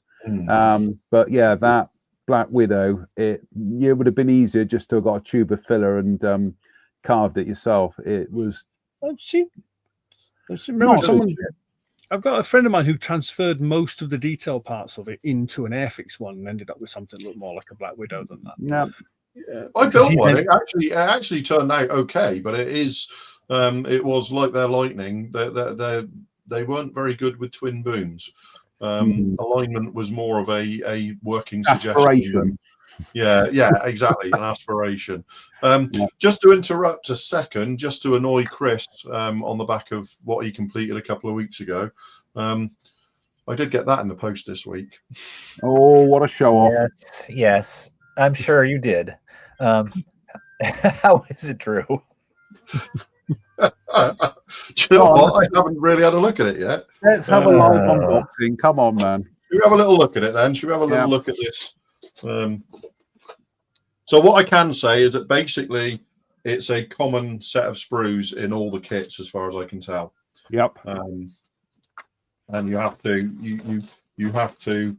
but yeah, that Black Widow, it would have been easier just to have got a tube of filler and carved it yourself. It was. I've got a friend of mine who transferred most of the detail parts of it into an Airfix one and ended up with something that looked more like a Black Widow than that. I built one. It actually turned out okay, but it was like their Lightning. They weren't very good with twin booms. Alignment was more of a working suggestion. Yeah, exactly, an aspiration. Just to interrupt a second, just to annoy Chris on the back of what he completed a couple of weeks ago. I did get that in the post this week. Oh, what a show off! Yes, I'm sure you did. How is it, Drew? Do you know what? I haven't really had a look at it yet. Let's have a live unboxing. Come on, man. Should we have a little look at it then? Should we have a little look at this? So what I can say is that basically it's a common set of sprues in all the kits, as far as I can tell. Yep. And you have to you have to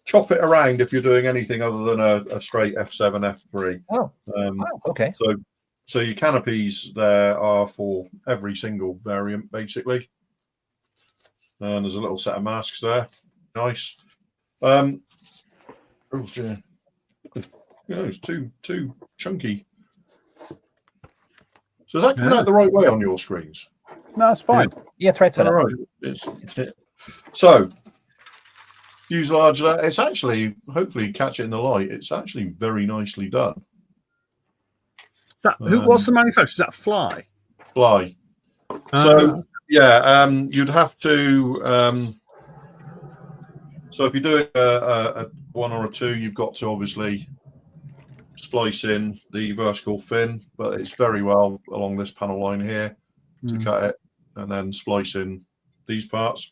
chop it around if you're doing anything other than a straight F7, F3. Oh, okay. So your canopies there are for every single variant, basically. And there's a little set of masks there. Nice. Oh dear. It's too chunky. So is that coming out the right way on your screens? No, it's fine. Yeah, it's right side. All right. So fuselage. It's actually, hopefully, catch it in the light. It's actually very nicely done. What's the manufacturer? Is that Fly? Fly. So yeah, you'd have to. So if you're doing a 1 or a 2, you've got to obviously splice in the vertical fin, but it's very well along this panel line here to cut it, and then splice in these parts.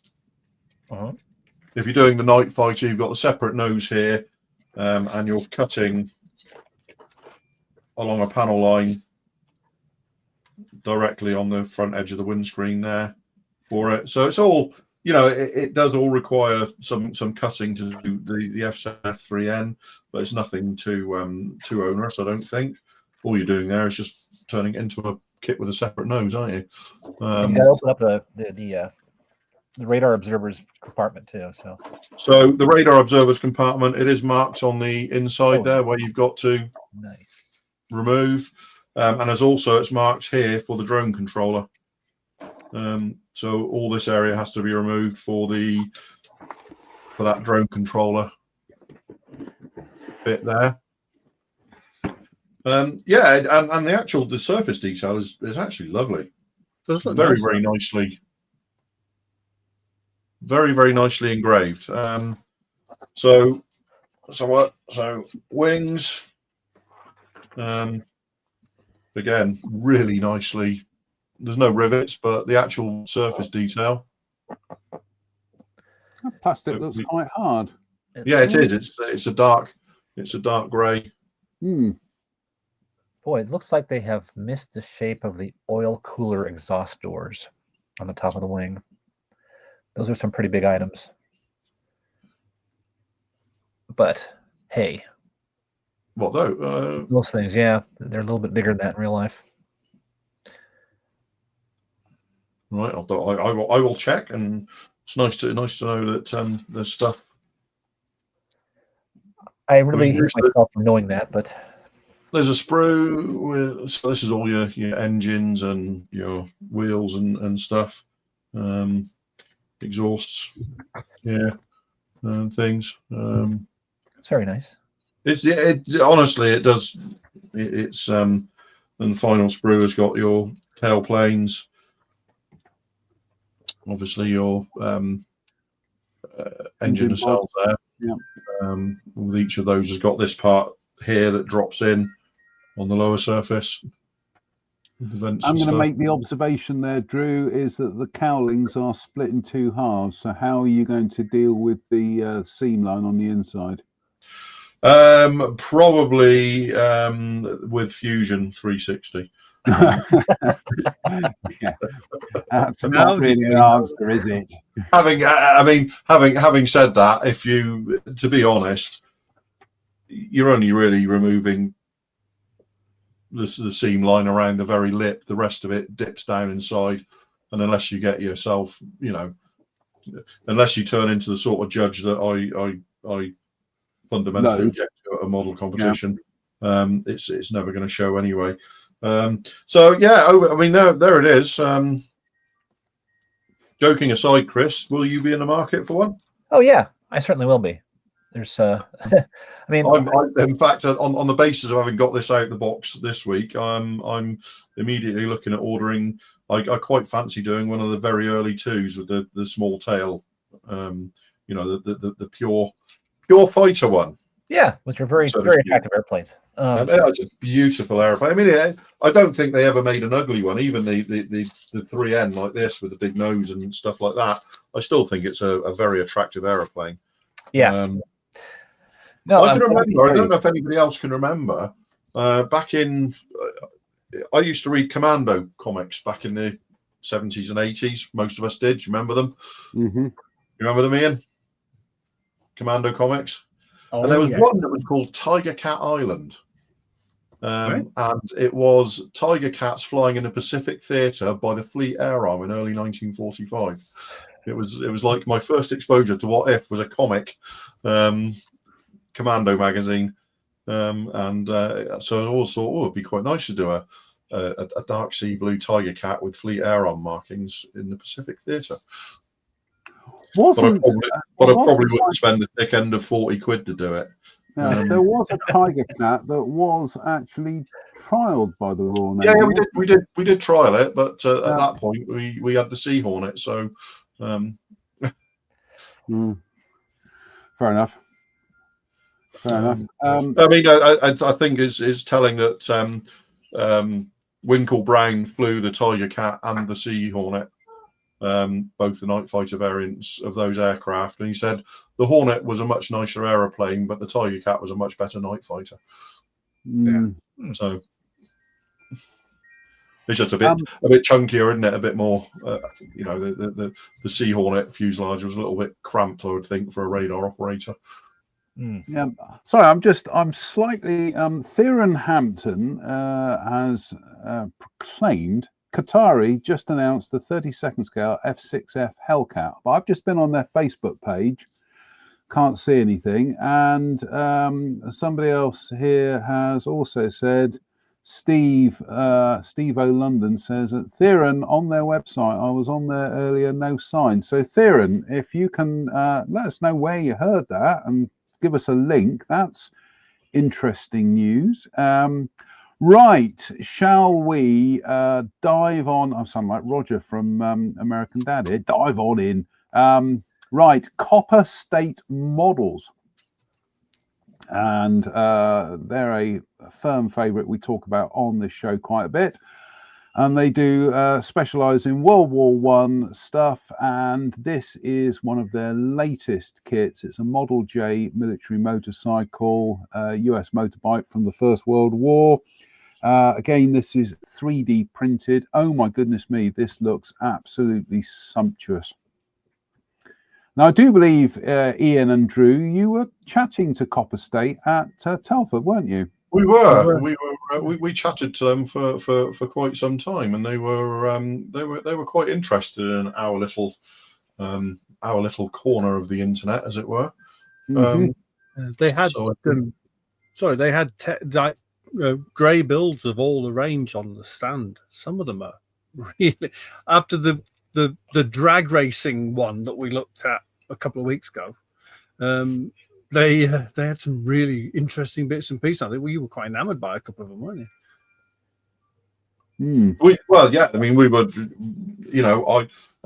If you're doing the night fighter, you've got the separate nose here, and you're cutting along a panel line directly on the front edge of the windscreen there for it. So it's all, it does all require some cutting to do the F3N, but it's nothing too onerous, I don't think. All you're doing there is just turning it into a kit with a separate nose, aren't you? You gotta open up the radar observers compartment too. So the radar observers compartment, it is marked on the inside there where you've got to remove, and it's marked here for the drone controller. So all this area has to be removed for that drone controller bit there. And the surface detail is actually lovely. Very, very nicely. Very, very nicely engraved. So wings. Again, really nicely. There's no rivets, but the actual surface detail. That plastic looks quite hard. Yeah, it is. It's a dark grey. Boy, it looks like they have missed the shape of the oil cooler exhaust doors on the top of the wing. Those are some pretty big items. But hey. What though? Those things, yeah. They're a little bit bigger than that in real life. Right, I will check, and it's nice to know that there's stuff. I really hate myself for knowing that, but there's a sprue so this is all your engines and your wheels and stuff, exhausts, and things. It's very nice. Honestly, it does. It's and the final sprue has got your tail planes. Obviously, your engine nacelles there. Yeah. With each of those has got this part here that drops in on the lower surface. I'm going to make the observation there, Drew, is that the cowlings are split in 2 halves. So how are you going to deal with the seam line on the inside? Probably with Fusion 360. That's not really an answer, is it? Having said that, to be honest, you're only really removing the seam line around the very lip. The rest of it dips down inside, and unless you get yourself, unless you turn into the sort of judge that I fundamentally object to at a model competition, it's never going to show anyway. There it is. Joking aside, Chris, will you be in the market for one? Oh yeah, I certainly will be. There's in fact, on the basis of having got this out of the box this week, I'm immediately looking at ordering. I quite fancy doing one of the very early 2s with the small tail, the pure fighter one. Yeah, which are very attractive airplanes. It's a beautiful airplane. I mean, I don't think they ever made an ugly one. Even the 3N like this with the big nose and stuff like that, I still think it's a very attractive airplane. Yeah. I can remember. I don't know if anybody else can remember. back in, I used to read Commando comics back in the 70s and 80s. Most of us did. Do you remember them? Mm-hmm. You remember them, Ian? Commando comics? Oh, and there was one that was called Tiger Cat Island. And it was tiger cats flying in a Pacific theatre by the Fleet Air Arm in early 1945. It was like my first exposure to What If was a comic, Commando magazine, so I always thought, it'd be quite nice to do a dark sea blue tiger cat with Fleet Air Arm markings in the Pacific theatre. But I probably wouldn't spend the thick end of 40 quid to do it. There was a tiger cat that was actually trialled by the Royal Navy. Yeah, we did trial it, but at that point we had the Sea Hornet. So, fair enough. Fair enough. I mean, I think is telling that Winkle Brown flew the Tiger Cat and the Sea Hornet, both the night fighter variants of those aircraft, and he said the Hornet was a much nicer aeroplane, but the Tiger Cat was a much better night fighter. So it's just a bit chunkier, isn't it? A bit more, the Sea Hornet fuselage was a little bit cramped, I would think, for a radar operator. Yeah, sorry, I'm slightly. Theron Hampton has proclaimed Qatari just announced the 32nd scale F6F Hellcat, but I've just been on their Facebook page, can't see anything, and somebody else here has also said, Steve O London says that Theron on their website, I was on there earlier, no sign. So Theron, if you can let us know where you heard that and give us a link, that's interesting news. Right, shall we dive on? I sound like Roger from American Dad here. Dive on in. Right, Copper State Models. And they're a firm favourite we talk about on this show quite a bit. And they do specialise in World War One stuff. And this is one of their latest kits. It's a Model J military motorcycle, US motorbike from the First World War. Again, this is 3D printed. Oh my goodness me, this looks absolutely sumptuous. Now, I do believe, Ian and Drew, you were chatting to Copper State at Telford, weren't you? We were. We chatted to them for quite some time, and they were quite interested in our little corner of the internet, as it were. They had they had grey builds of all the range on the stand. Some of them are really, after the drag racing one that we looked at a couple of weeks ago, they had some really interesting bits and pieces. I think we were quite enamored by a couple of them, weren't you? We were,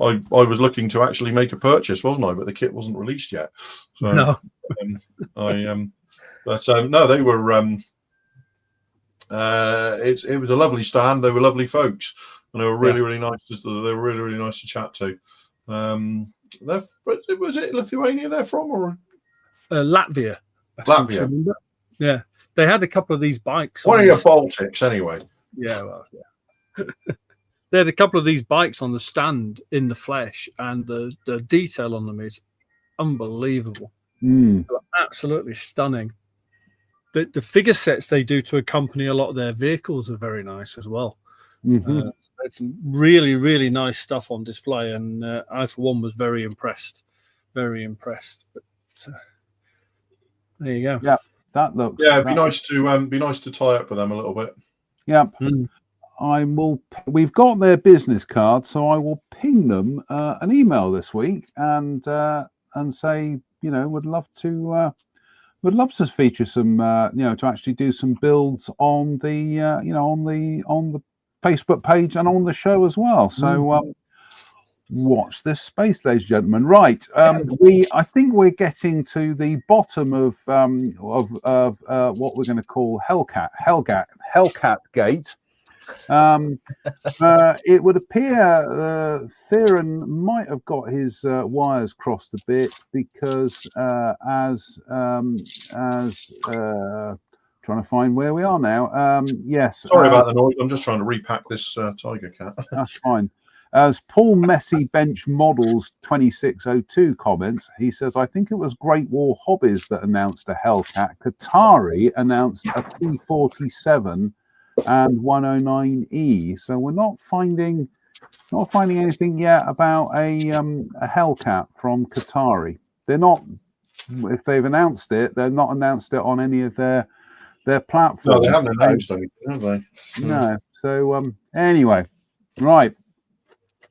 I was looking to actually make a purchase, wasn't I? But the kit wasn't released yet. So, no. No, they were. It was a lovely stand. They were lovely folks, and they were really nice. They were really nice to chat to. Was it Lithuania they're from, or Latvia? Latvia. Yeah, they had a couple of these bikes. One of your Baltics, anyway. Yeah, well, yeah. They had a couple of these bikes on the stand in the flesh, and the detail on them is unbelievable. They're absolutely stunning. The figure sets they do to accompany a lot of their vehicles are very nice as well. It's some really nice stuff on display, and I for one was very impressed. But there you go. Yeah, that looks. Yeah, it'd be nice to tie up with them a little bit. Yeah, I will. We've got their business card, so I will ping them an email this week and say, would love to feature some, to actually do some builds on the, on the Facebook page and on the show as well. So watch this space, ladies and gentlemen. Right, I think we're getting to the bottom of what we're going to call Hellcat Gate. It would appear Theron might have got his wires crossed a bit, because trying trying to find where we are now. Yes. Sorry about the noise. I'm just trying to repack this Tiger Cat. That's fine. As Paul Messi Bench Models 2602 comments, he says, I think it was Great Wall Hobbies that announced a Hellcat. Qatari announced a P47 and 109E. So we're not finding anything yet about a Hellcat from Qatari. They're not, if they've announced it, they're not announced it on any of their platforms. No, they haven't announced anything, have they? No. So anyway, right.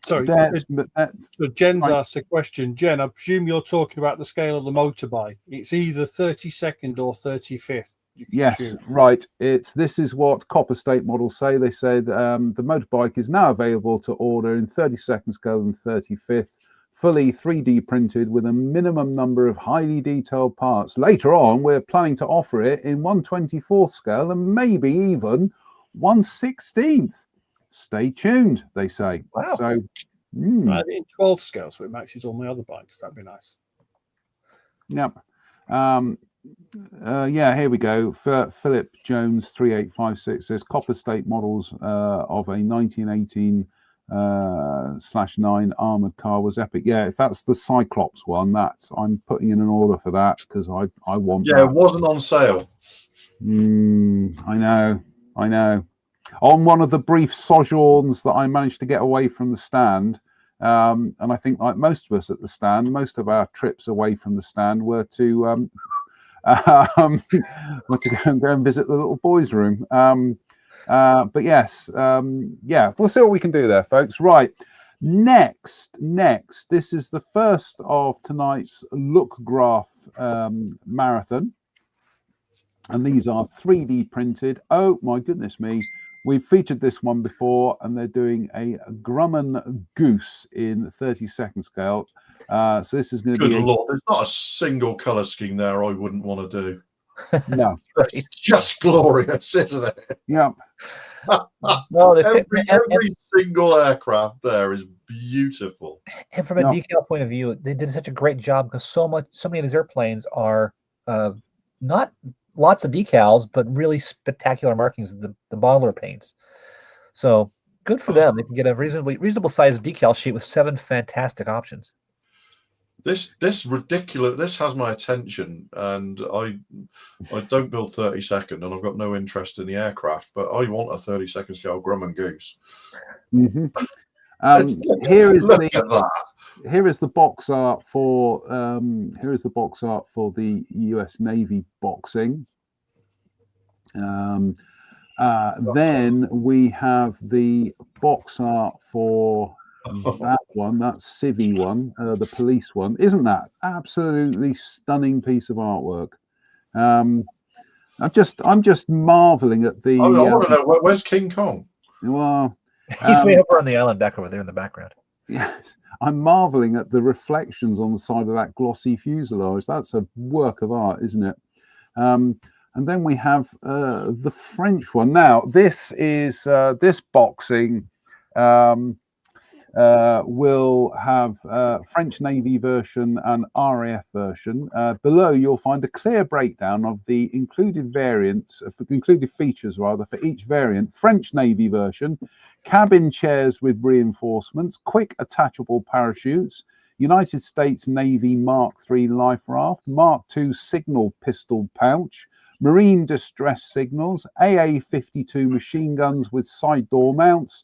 Sorry, so Jen's asked a question. Jen, I presume you're talking about the scale of the motorbike. It's either 32nd or 35th. Yes, right. This is what Copper State models say. They said the motorbike is now available to order in 32nd scale and 35th, fully 3D printed with a minimum number of highly detailed parts. Later on, we're planning to offer it in 1/24th scale and maybe even 1/16th. Stay tuned, they say. Wow. So in 12th scale, so it matches all my other bikes. That'd be nice. Yep. Here we go. Philip Jones 3856 says Copper State models of a 1918 /9 armored car was epic. Yeah, if that's the Cyclops one, I'm putting in an order for that because I want. Yeah, it wasn't on sale. I know. On one of the brief sojourns that I managed to get away from the stand, and I think like most of us at the stand, most of our trips away from the stand were to go and visit the little boys' room. But yes, we'll see what we can do there, folks. Right, next, this is the first of tonight's Look Graph marathon, and these are 3D printed. Oh my goodness me! We've featured this one before, and they're doing a Grumman Goose in 32nd scale. So this is going to be. Good Lord, there's not a single colour scheme there I wouldn't want to do. No, it's just glorious, isn't it? Yeah. every single aircraft there is beautiful. And from a decal point of view, they did such a great job because so many of these airplanes are not lots of decals, but really spectacular markings, the bottler paints. So good for them. They can get a reasonable sized decal sheet with 7 fantastic options. This ridiculous. This has my attention, and I don't build 32nd, and I've got no interest in the aircraft, but I want a 32nd scale Grumman Goose. Mm-hmm. Here is the box art for the US Navy boxing. Then we have the box art for that one, that civvy one, the police one. Isn't that absolutely stunning piece of artwork? I'm just marveling at the. I want to know where's King Kong. Well, he's way over on the island back over there in the background. Yes, I'm marveling at the reflections on the side of that glossy fuselage. That's a work of art, isn't it? And then we have the French one. Now, this is this boxing will have French Navy version and RAF version. Below, you'll find a clear breakdown of the included features for each variant. French Navy version, cabin chairs with reinforcements, quick attachable parachutes, United States Navy Mark III life raft, Mark II signal pistol pouch, Marine distress signals, AA-52 machine guns with side door mounts,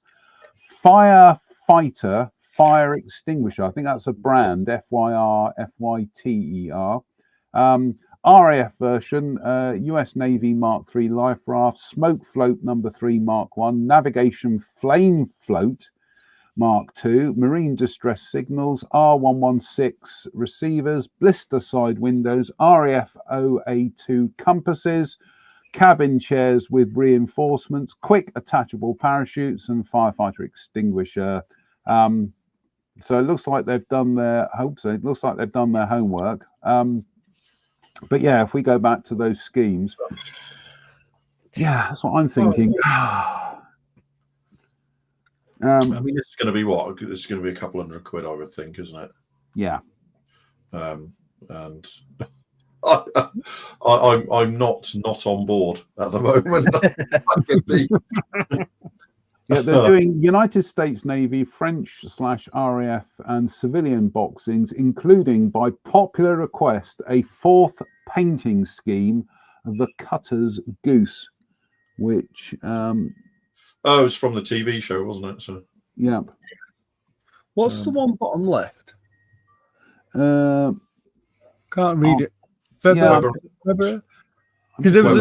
Firefighter fire extinguisher. I think that's a brand, FYR. RAF version, US Navy Mark III life raft, smoke float number 3 Mark 1, navigation flame float Mark II, marine distress signals, R116 receivers, blister side windows, RAF OA2 compasses, cabin chairs with reinforcements, quick attachable parachutes, and firefighter extinguisher. So it looks like they've done their homework. But yeah, if we go back to those schemes, yeah, that's what I'm thinking. I mean, it's going to be what? It's going to be a couple £100, I would think, isn't it? Yeah. And I'm not on board at the moment. Yeah, they're doing United States Navy, French/RAF, and civilian boxings, including, by popular request, a 4th painting scheme of the Cutter's Goose, which it's from the TV show, wasn't it? So yeah. What's the one bottom left? Can't read it. Because there was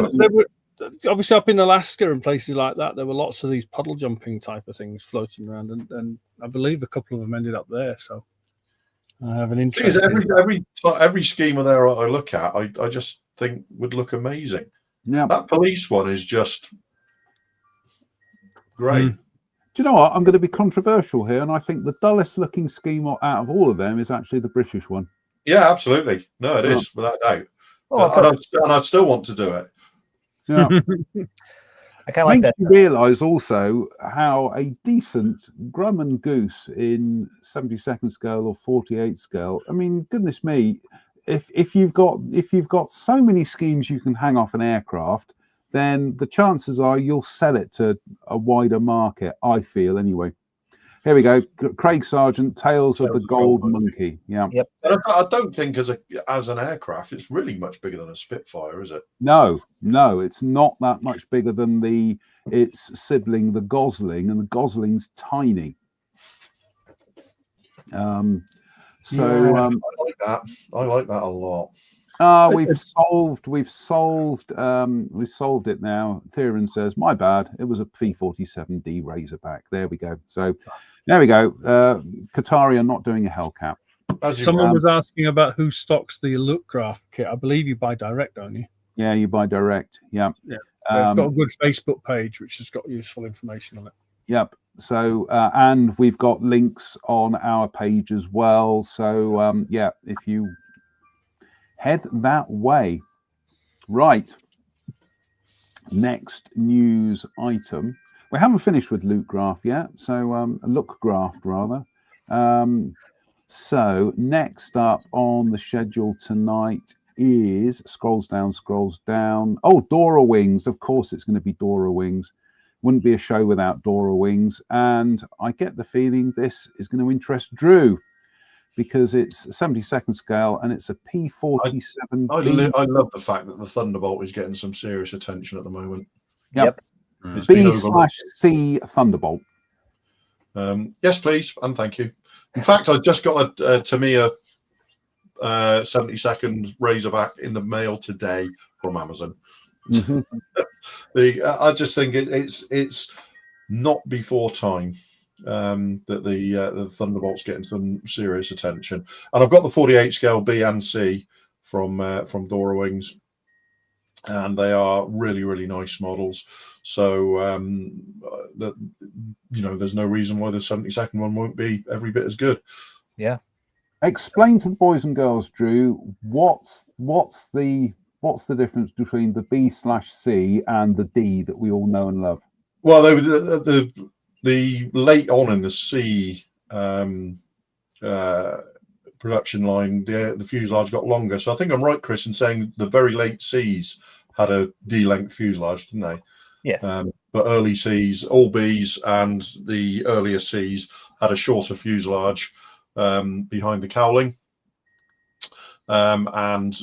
obviously up in Alaska and places like that, there were lots of these puddle jumping type of things floating around, and I believe a couple of them ended up there. So I have an interest. Every schemer there I look at, I just think would look amazing. Yeah, that police one is just great. Do you know what? I'm going to be controversial here, and I think the dullest looking scheme out of all of them is actually the British one. Yeah, absolutely. No, it is, without doubt. And I'd still want to do it. Yeah. I kind of like that. You realise also how a decent Grumman Goose in 72nd scale or 48 scale. I mean, goodness me, if you've got so many schemes you can hang off an aircraft, then the chances are you'll sell it to a wider market. I feel anyway. Here we go. Craig Sargent, Tales of the Gold Monkey. Yeah. Yep. I don't think as an aircraft, it's really much bigger than a Spitfire, is it? No, it's not that much bigger than its sibling, the Gosling, and the Gosling's tiny. I like that. I like that a lot. We've solved it now. Theron says, my bad, it was a P-47D Razorback. There we go. So there we go. Qatari are not doing a Hellcat. Someone was asking about who stocks the Lookgraph kit. I believe you buy direct, don't you? Yeah, you buy direct. Yeah. They've got a good Facebook page which has got useful information on it. Yep. So and we've got links on our page as well. So yeah, if you head that way. Right. Next news item. We haven't finished with Lookgraph yet, so Lookgraph rather. So next up on the schedule tonight is scrolls down. Oh, Dora Wings. Of course, it's going to be Dora Wings. Wouldn't be a show without Dora Wings. And I get the feeling this is going to interest Drew, because it's 72nd scale and it's a P-47. I love the fact that the Thunderbolt is getting some serious attention at the moment. Yep. B/C Thunderbolt. Yes, please, and thank you. In fact, I just got a Tamiya 72nd Razorback in the mail today from Amazon. Mm-hmm. I just think it's not before time that the Thunderbolt's getting some serious attention. And I've got the 48 scale B and C from Dora Wings, and they are really, really nice models. So there's no reason why the 72nd one won't be every bit as good. Yeah. Explain to the boys and girls, Drew, what's the difference between the B/C and the D that we all know and love? Well, the late on in the C production line, the fuselage got longer. So I think I'm right, Chris, in saying the very late Cs had a D-length fuselage, didn't they? Yes. But early Cs, all Bs and the earlier Cs had a shorter fuselage behind the cowling. And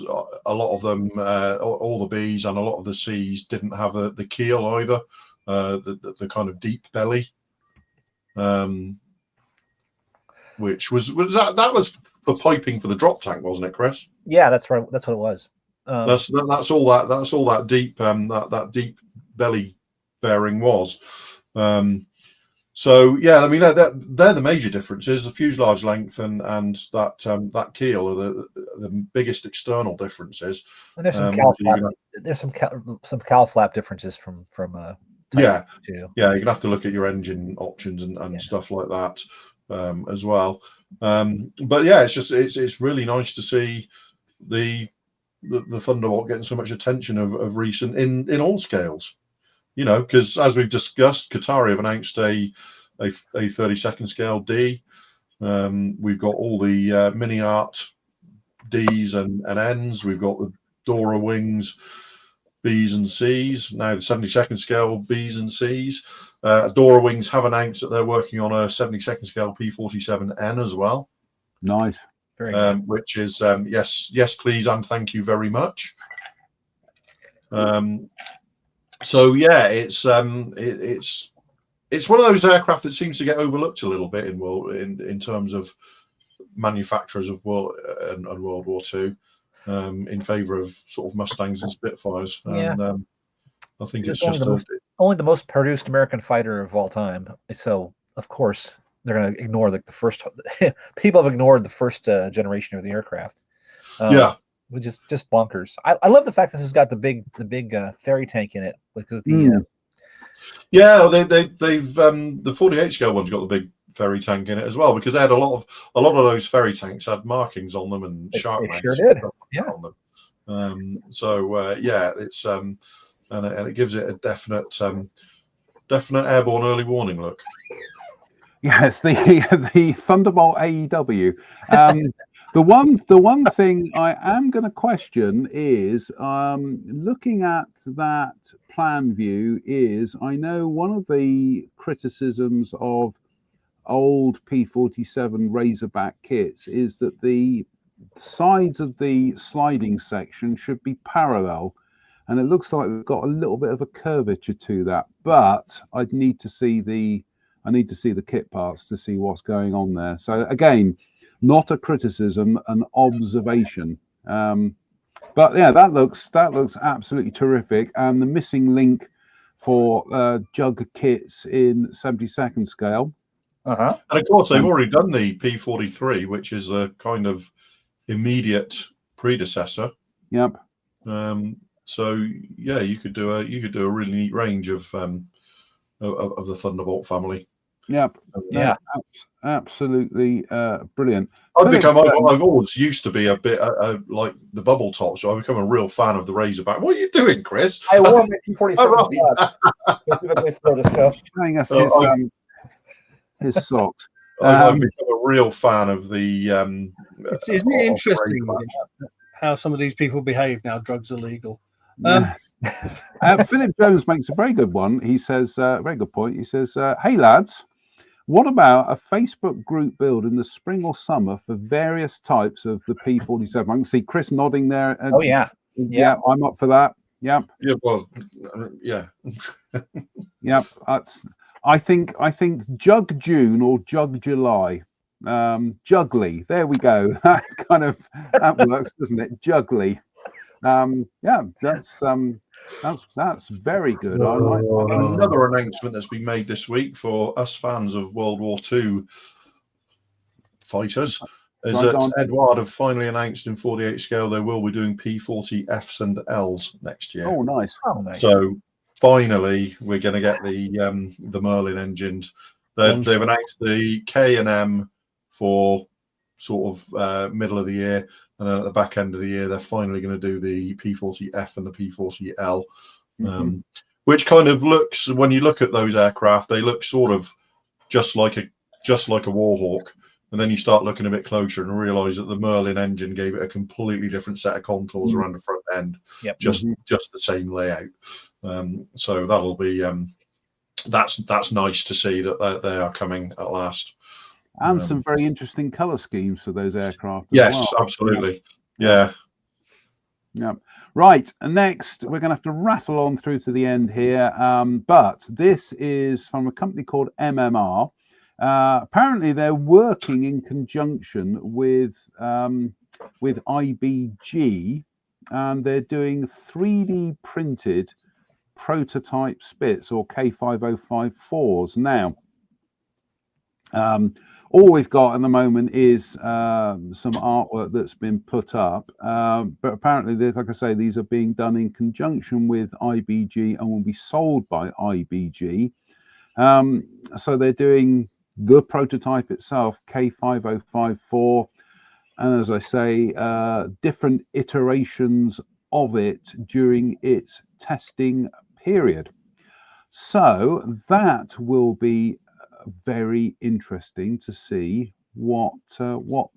a lot of them, all the Bs and a lot of the Cs didn't have the keel either, the kind of deep belly. Which was that was for piping for the drop tank, wasn't it, Chris? Yeah, that's right. That's what it was. That's all that deep that deep belly bearing was. So yeah, I mean they're the major differences. The fuselage length and that keel are the biggest external differences. And there's some some cowl flap differences from yeah, you're gonna have to look at your engine options and stuff like that as well. But yeah, it's really nice to see the Thunderbolt getting so much attention of recent in all scales. You know, because as we've discussed, Qatari have announced a 32nd scale D. We've got all the mini art Ds and Ns. We've got Dora wings, Bs and Cs. Now the 72nd scale Bs and Cs. Dora wings have announced that they're working on a 72nd scale P47N as well. Nice. Very good. Which is yes, please, and thank you very much. So yeah, it's one of those aircraft that seems to get overlooked a little bit in terms of manufacturers of World War II, in favour of sort of Mustangs and Spitfires. Yeah. And I think it's only just only the most produced American fighter of all time. So of course they're going to ignore the first. People have ignored the first generation of the aircraft. Yeah. Which is just bonkers. I love the fact this has got the big ferry tank in it because the they've the 48 scale one's got the big ferry tank in it as well, because they had a lot of those ferry tanks had markings on them and shark marks sure did. on them. It's and it gives it a definite airborne early warning look. Yes, the Thunderbolt AEW. The one thing I am going to question is looking at that plan view is, I know one of the criticisms of old P47 Razorback kits is that the sides of the sliding section should be parallel, and it looks like we've got a little bit of a curvature to that, but I need to see the kit parts to see what's going on there. So again, not a criticism, an observation. But yeah, that looks absolutely terrific. And the missing link for Jug kits in 72nd scale. And of course, they've already done the P43, which is a kind of immediate predecessor. Yep. So yeah, you could do a really neat range of the Thunderbolt family. Yep. Yeah. Absolutely brilliant. I've always used to be a bit like the bubble top, so I've become a real fan of the Razorback. What are you doing, Chris? I wore my P47. Showing us his socks. I've become a real fan of the. Isn't it interesting how some of these people behave now? Drugs are legal. Yes. Philip Jones makes a very good one. He says, very good point. He says, hey lads, what about a Facebook group build in the spring or summer for various types of the P47? I can see Chris nodding there. Oh yeah, I'm up for that. Yep. Yeah. Well, yeah. Yep. I think Jug June or Jug July. Juggly. There we go. That works, doesn't it? Juggly. That's very good. Another announcement that's been made this week for us fans of World War II fighters is that Edouard have finally announced in 48 scale they will be doing P40 Fs and Ls next year. Oh, nice. So finally, we're going to get the Merlin engined. They've announced the K and M for sort of middle of the year. And then at the back end of the year, they're finally going to do the P40F and the P40L, which kind of looks, when you look at those aircraft, they look sort of just like a Warhawk. And then you start looking a bit closer and realize that the Merlin engine gave it a completely different set of contours around the front end, just the same layout. So that'll be that's nice to see that they are coming at last. And some very interesting color schemes for those aircraft. Yes, absolutely. Yeah. Right. And next, we're going to have to rattle on through to the end here. But this is from a company called MMR. Apparently, they're working in conjunction with IBG, and they're doing 3D printed prototype Spitz or K5054s. Now, all we've got at the moment is some artwork that's been put up, but apparently, like I say, these are being done in conjunction with IBG and will be sold by IBG. So they're doing the prototype itself, K5054, and as I say, different iterations of it during its testing period. So that will be very interesting to see what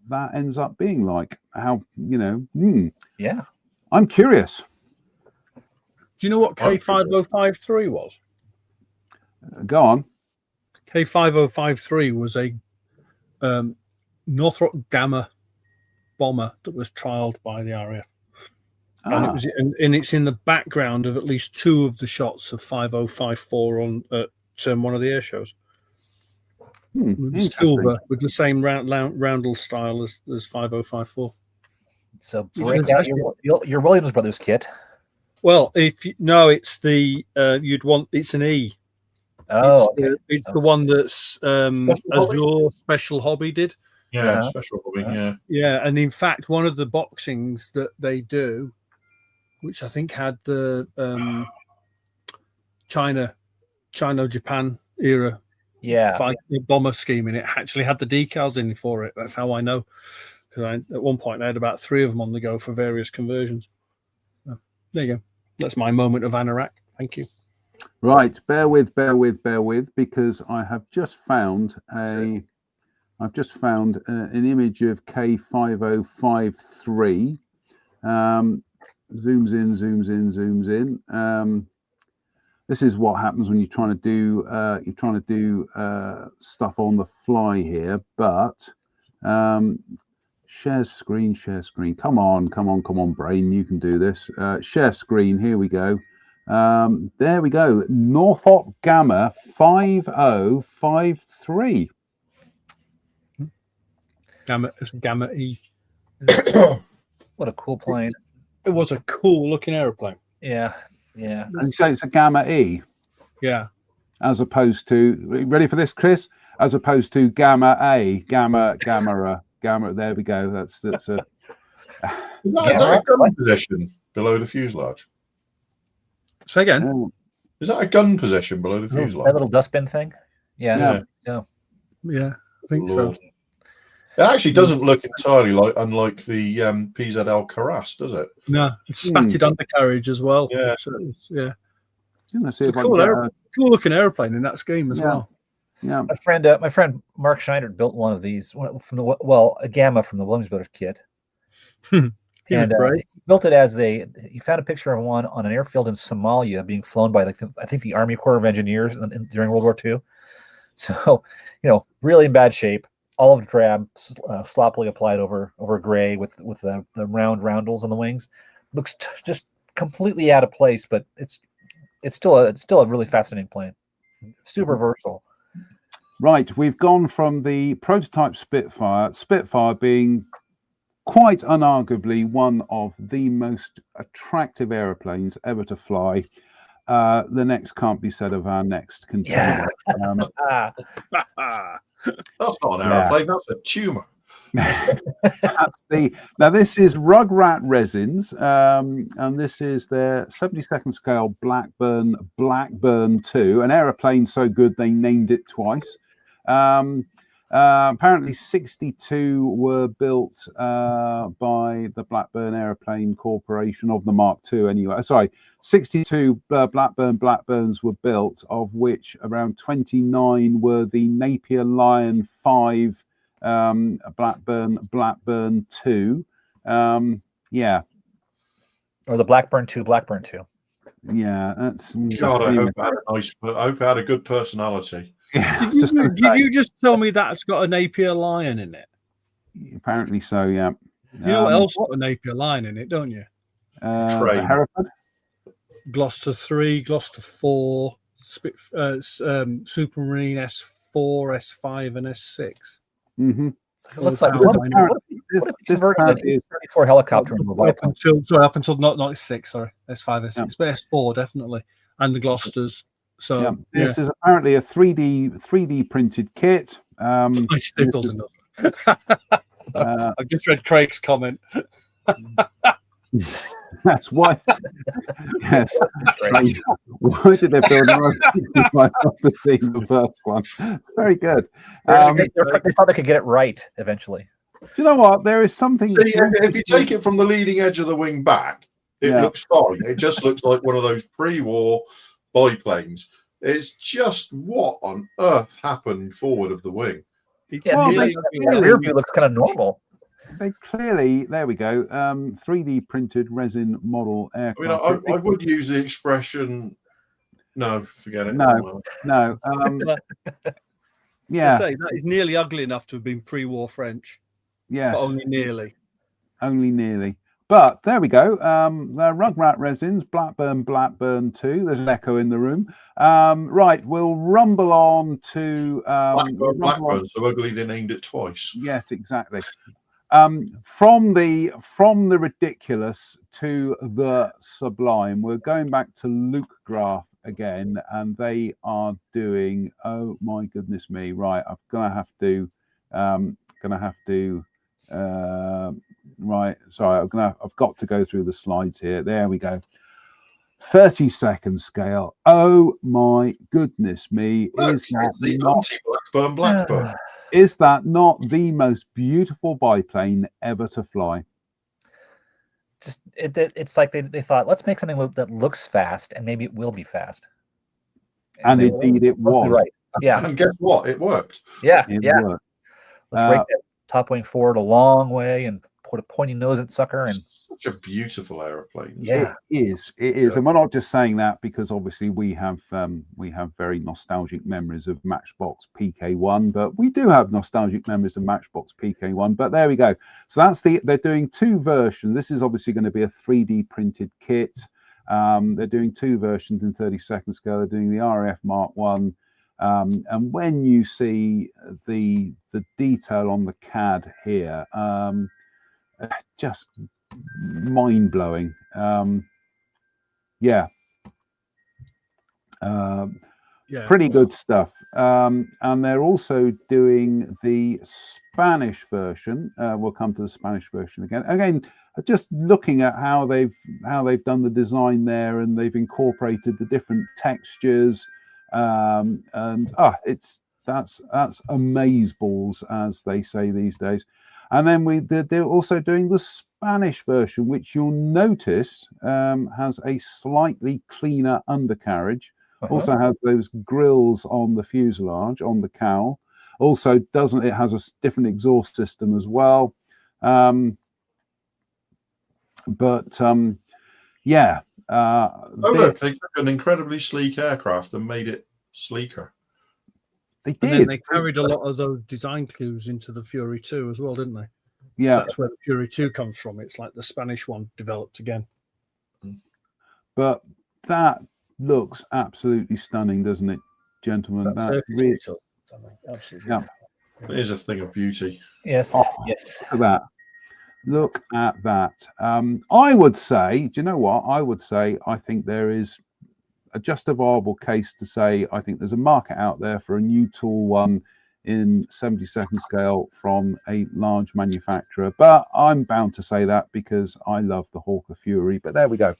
that ends up being like. How, yeah, I'm curious. Do you know what K5053 was? Go on. K5053 was a Northrop Gamma bomber that was trialed by the RAF. And it's in the background of at least two of the shots of 5054 on one of the air shows. Silver with the same roundel style as 5054. So break out your Williams Brothers kit. Well, it's the it's an E. Oh, it's the one that's Azure Special Hobby did. Yeah, Special Hobby. Yeah, and in fact, one of the boxings that they do, which I think had the China-Japan era bomber scheme in it, actually had the decals in for it. That's how I know, because at one point I had about 3 of them on the go for various conversions. There you go. That's my moment of anorak. Thank you. Right, bear with, because I have just found an image of K5053. Zooms in. This is what happens when you're trying to do stuff on the fly here. But share screen. Come on, brain, you can do this. Share screen. Here we go. There we go. Northrop Gamma 5053. Gamma E. What a cool plane. It was a cool looking aeroplane. Yeah. And you say it's a Gamma E? Yeah. As opposed to, ready for this, Chris? As opposed to Gamma A, Gamma. There we go. That's a. Is that a gun position below the fuselage? Say again. Is that a gun position below the fuselage? That little dustbin thing? Yeah, I think so. It actually doesn't look entirely unlike the PZL Karas, does it? No, it's spatted undercarriage as well. Yeah. So, yeah. It's a cool looking airplane in that scheme as well. Yeah. My friend Mark Schneider built one of these from a Gamma from the Williams Brothers kit. And he built it as he found a picture of one on an airfield in Somalia being flown by I think the Army Corps of Engineers during World War II. So, really in bad shape, olive drab, sloppily applied over gray with the round roundels on the wings. Looks just completely out of place, but it's still a really fascinating plane. Super versatile. Right, we've gone from the prototype Spitfire being quite unarguably one of the most attractive aeroplanes ever to fly. The next can't be said of our next contender. That's not an aeroplane, that's a tumor. Now this is Rugrat Resins, and this is their 72nd scale Blackburn 2, an aeroplane so good they named it twice. Apparently 62 were built by the Blackburn Aeroplane Corporation of the Mark II anyway. Sorry, 62 Blackburns were built, of which around 29 were the Napier Lion 5 Blackburn 2. Or the Blackburn 2. Yeah, that's God, I hope it had a good personality. Yeah, did you just tell me that's got a Napier Lion in it? Apparently so, yeah. You know what else got a Napier Lion in it, don't you? Hereford, Gloucester 3, Gloucester 4, Supermarine S4, S5, and S6. Mm-hmm. It looks like this 34 helicopter up until not S6, sorry, S5, S6, but S4 definitely, and the Gloucesters. So this is apparently a 3D printed kit. I just read Craig's comment. That's why. Yes. Why did they build after seeing the first one? Very good. They thought they could get it right eventually. Do you know what? There is something. See, if you take it from the leading edge of the wing back, it looks fine. It just looks like one of those pre-war biplanes. It's just what on earth happened forward of the wing? The rear view looks kind of normal. they clearly, there we go, 3D printed resin model aircraft. I mean, I would use the expression, no, forget it. No. Yeah. Say, that is nearly ugly enough to have been pre-war French. Yes. But only nearly. Only nearly. But there we go. The Rugrat resins, Blackburn 2. There's an echo in the room. Right, we'll rumble on to Blackburn, so ugly they named it twice. Yes, exactly. From the ridiculous to the sublime, we're going back to Luke Graf again, and they are doing. Oh my goodness me! Right, I'm gonna have to. Right, sorry, I've got to go through the slides here. There we go. 30-second scale. Oh my goodness me! Look, is that the Blackburn? Is that not the most beautiful biplane ever to fly? Just it's like they thought, let's make something that looks fast, and maybe it will be fast. And indeed, it was. Right. Yeah. And guess what? It worked. Yeah. It yeah. worked. Let's break that top wing forward a long way and put a pointy nose at sucker. And such a beautiful aeroplane. Yeah, it is. It is, and we're not just saying that because obviously we have very nostalgic memories of Matchbox PK1, but we do have nostalgic memories of Matchbox PK1. But there we go. So they're doing two versions. This is obviously going to be a 3D printed kit. They're doing two versions in 30-second scale. They're doing the RAF Mark 1. And when you see the detail on the CAD here, just mind-blowing. Pretty good stuff. And they're also doing the Spanish version. We'll come to the Spanish version again. Just looking at how they've done the design there, and they've incorporated the different textures. That's amazeballs, as they say these days. And then they're also doing the Spanish version, which you'll notice has a slightly cleaner undercarriage. Also has those grills on the fuselage, on the cowl. Also it has a different exhaust system as well. Look, they took an incredibly sleek aircraft and made it sleeker. They did. And then they carried a lot of those design clues into the Fury 2 as well, didn't they? Yeah. That's where the Fury 2 comes from. It's like the Spanish one developed again. But that looks absolutely stunning, doesn't it, gentlemen? That really stunning. Absolutely. Yeah. It is a thing of beauty. Yes. Oh, yes. Look at that. I would say, do you know what? I would say I think there is a justifiable case to say I think there's a market out there for a new Tool 1 in 70-second scale from a large manufacturer. But I'm bound to say that because I love the Hawker Fury. But there we go.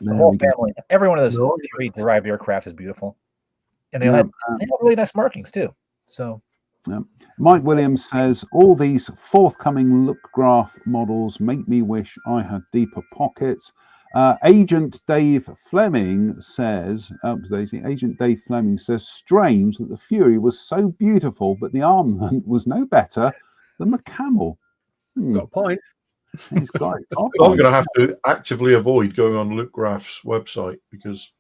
The whole family, every one of those Fury derived aircraft is beautiful. And they have really nice markings too. So Mike Williams says, all these forthcoming Luke Graf models make me wish I had deeper pockets. Agent Dave Fleming says, strange that the Fury was so beautiful, but the armament was no better than the Camel. Got a point. He's got it. I'm going to have to actively avoid going on Luke Graf's website because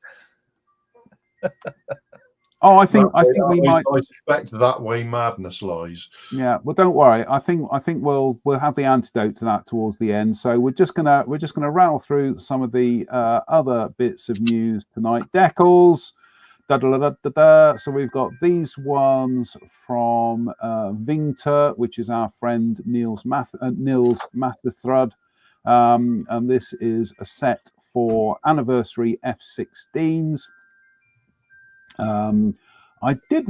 I think we might. I suspect that way madness lies. Yeah, well, don't worry. I think we'll have the antidote to that towards the end. So we're just gonna rattle through some of the other bits of news tonight. Decals. So we've got these ones from Vingter, which is our friend Niels Matherthrud, and this is a set for anniversary F-16s. I did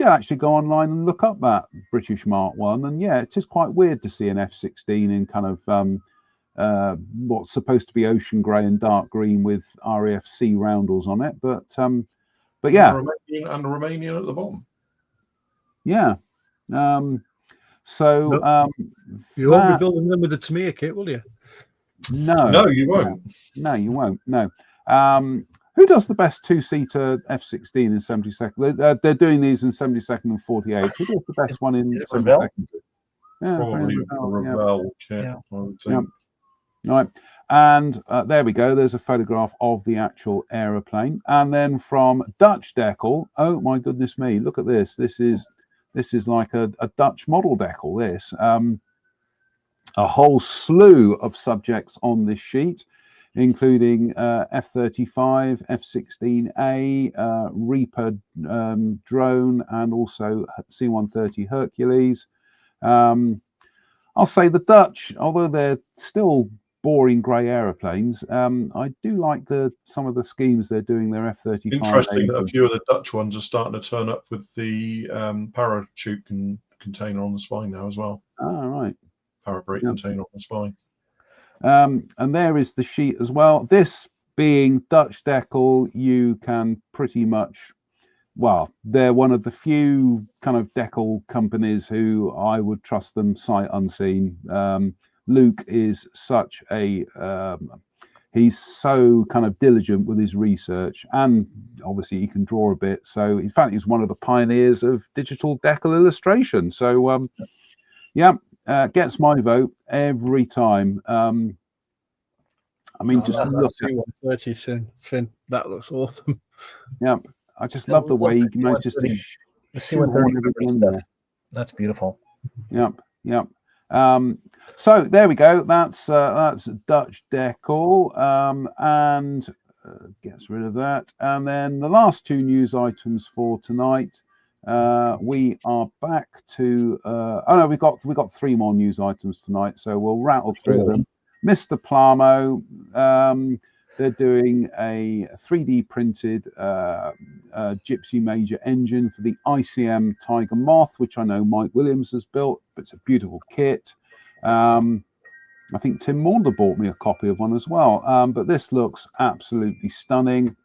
actually go online and look up that British Mark 1, and yeah, it's just quite weird to see an F-16 in kind of what's supposed to be ocean grey and dark green with RAF-C roundels on it, but yeah, and the Romanian at the bottom. Yeah. You won't be building them with the Tamiya kit, will you? No, you won't. No, you won't. No. Who does the best two-seater F-16 in 70-second? They're doing these in 70-second and 48. Who does the best one in 70-second? Probably a Revell kit, I would think. Right, and there we go. There's a photograph of the actual aeroplane, and then from Dutch Deckel. Oh my goodness me! Look at this. This is like a Dutch model Deckel. This a whole slew of subjects on this sheet, including F-35, F-16A, Reaper drone, and also C-130 Hercules. I'll say the Dutch, although they're still boring grey aeroplanes, I do like some of the schemes they're doing. Their F-35. Interesting that a few of the Dutch ones are starting to turn up with the parachute container on the spine now as well. Ah, right. Parabrake container on the spine. And there is the sheet as well. This being Dutch Deckel, you can pretty much, well, they're one of the few kind of Deckel companies who I would trust them sight unseen. Luke is such a he's so kind of diligent with his research, and obviously he can draw a bit. So in fact, he's one of the pioneers of digital Deckel illustration. So gets my vote every time. I mean, just look at Finn. That looks awesome. Yeah, I just love the way he manages to shoehorn everything in there. That's beautiful. Yep. So there we go. That's Dutch Deckel, and gets rid of that. And then the last two news items for tonight. We are back to. We got three more news items tonight, so we'll rattle through them. Mr. Plamo, they're doing a 3D printed Gypsy Major engine for the ICM Tiger Moth, which I know Mike Williams has built, but it's a beautiful kit. I think Tim Maunder bought me a copy of one as well, but this looks absolutely stunning.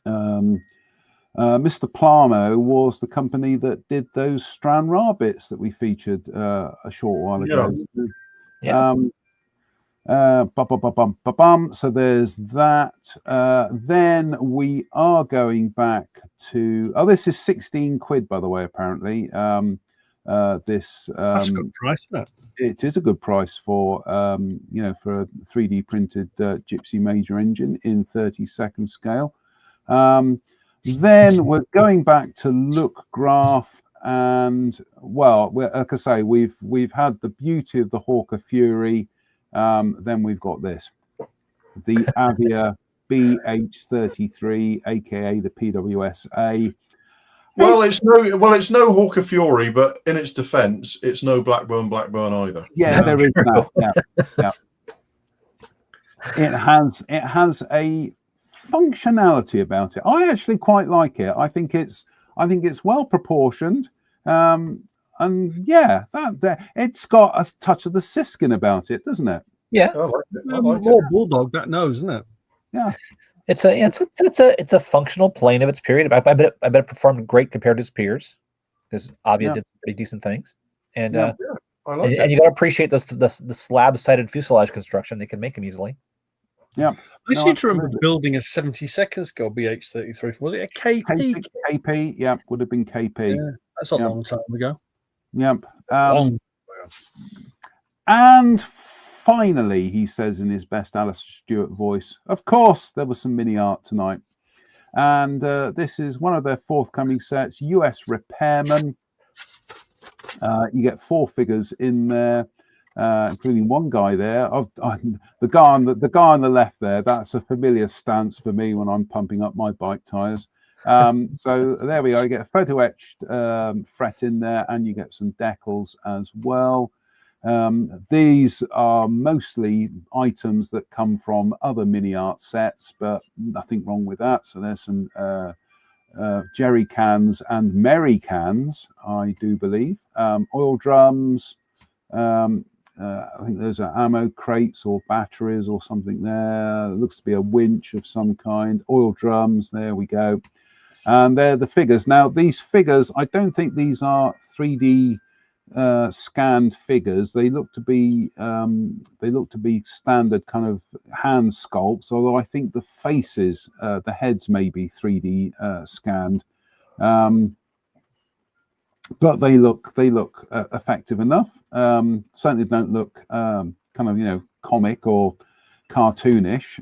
Mr. Plamo was the company that did those Stranraer bits that we featured a short while ago. So there's that. Then we are going back to. Oh, this is 16 quid, by the way. Apparently, that's a good price. Isn't it? It is a good price for for a 3D printed Gypsy Major engine in 32nd scale. Then we're going back to Look Graph, and like I say, we've had the beauty of the Hawker Fury. Then we've got this, the Avia BH33, aka the PWS-A. It's no Hawker Fury, but in its defence, it's no Blackburn either. Yeah, there is that. Yeah. It has a functionality about it. I actually quite like it. I think it's well proportioned. It's got a touch of the Siskin about it, doesn't it? Yeah, I like more it. Bulldog that knows, isn't it? Yeah, it's a functional plane of its period. I bet it performed great compared to its peers, because Avia did pretty decent things. And I like it. And you got to appreciate the slab-sided fuselage construction. They can make them easily. Yeah, I seem to remember building a 72nd scale BH33. Was it a KP? KP, yeah, would have been KP. Yeah, that's a long time ago. Yep. And finally, he says in his best Alistair Stewart voice, of course, there was some mini art tonight. And this is one of their forthcoming sets, US Repairman. You get 4 figures in there. Including one guy there. The guy on the left there. That's a familiar stance for me when I'm pumping up my bike tires. So there we go. You get a photo etched fret in there, and you get some decals as well. These are mostly items that come from other mini art sets, but nothing wrong with that. So there's some jerry cans and merry cans, I do believe. Oil drums. I think those are ammo crates or batteries or something there. It looks to be a winch of some kind. Oil drums, there we go. And they're the figures. Now, these figures, I don't think these are 3D scanned figures. They look to be standard kind of hand sculpts, although I think the faces, the heads may be 3D scanned. but they look effective enough. Certainly don't look kind of comic or cartoonish.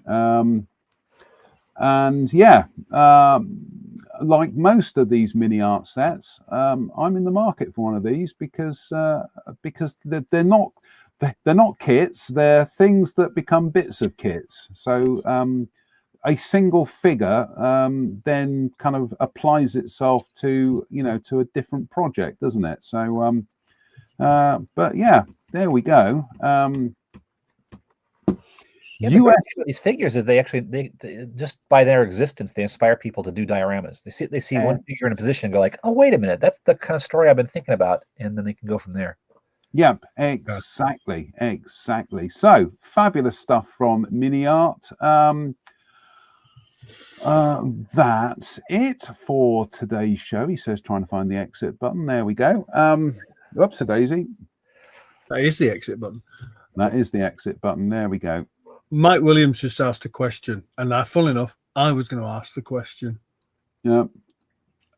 And yeah, like most of these mini art sets, I'm in the market for one of these because they're not kits. They're things that become bits of kits. So a single figure then kind of applies itself to to a different project, doesn't it? So but yeah, there we go. Yeah, the great thing with these figures is they just by their existence they inspire people to do dioramas. They see one figure in a position and go like, oh wait a minute, that's the kind of story I've been thinking about, and then they can go from there. Yep, exactly. So fabulous stuff from Mini Art. That's it for today's show. He says, trying to find the exit button. There we go. Oops, a daisy. That is the exit button. That is the exit button. There we go. Mike Williams just asked a question, and funnily enough, I was going to ask the question. Yeah.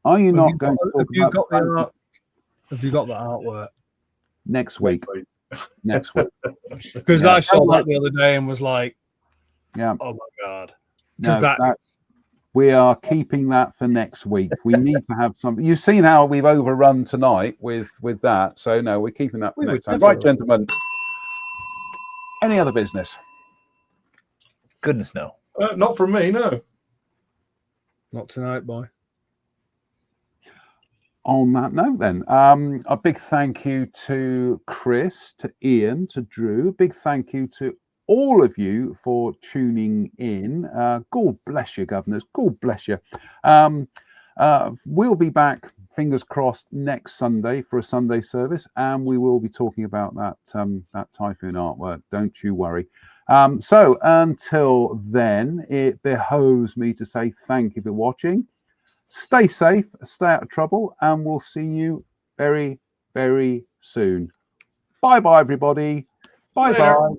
Are you not going to talk about have you got the artwork? Next week. Next week. Because I saw that the other day and was like, yeah. Oh my God. No, we are keeping that for next week. We need to have something. You've seen how we've overrun tonight with that. So no, we're keeping that for next time. Right, gentlemen. Any other business? Goodness, no. Not from me, no. Not tonight, boy. On that note, then, a big thank you to Chris, to Ian, to Drew. Big thank you to all of you for tuning in. God bless you, governors. God bless you. We'll be back, fingers crossed, next Sunday for a Sunday service, and we will be talking about that Typhoon artwork. Don't you worry. So until then, it behoves me to say thank you for watching. Stay safe, stay out of trouble, and we'll see you very, very soon. Bye-bye, everybody. Bye-bye.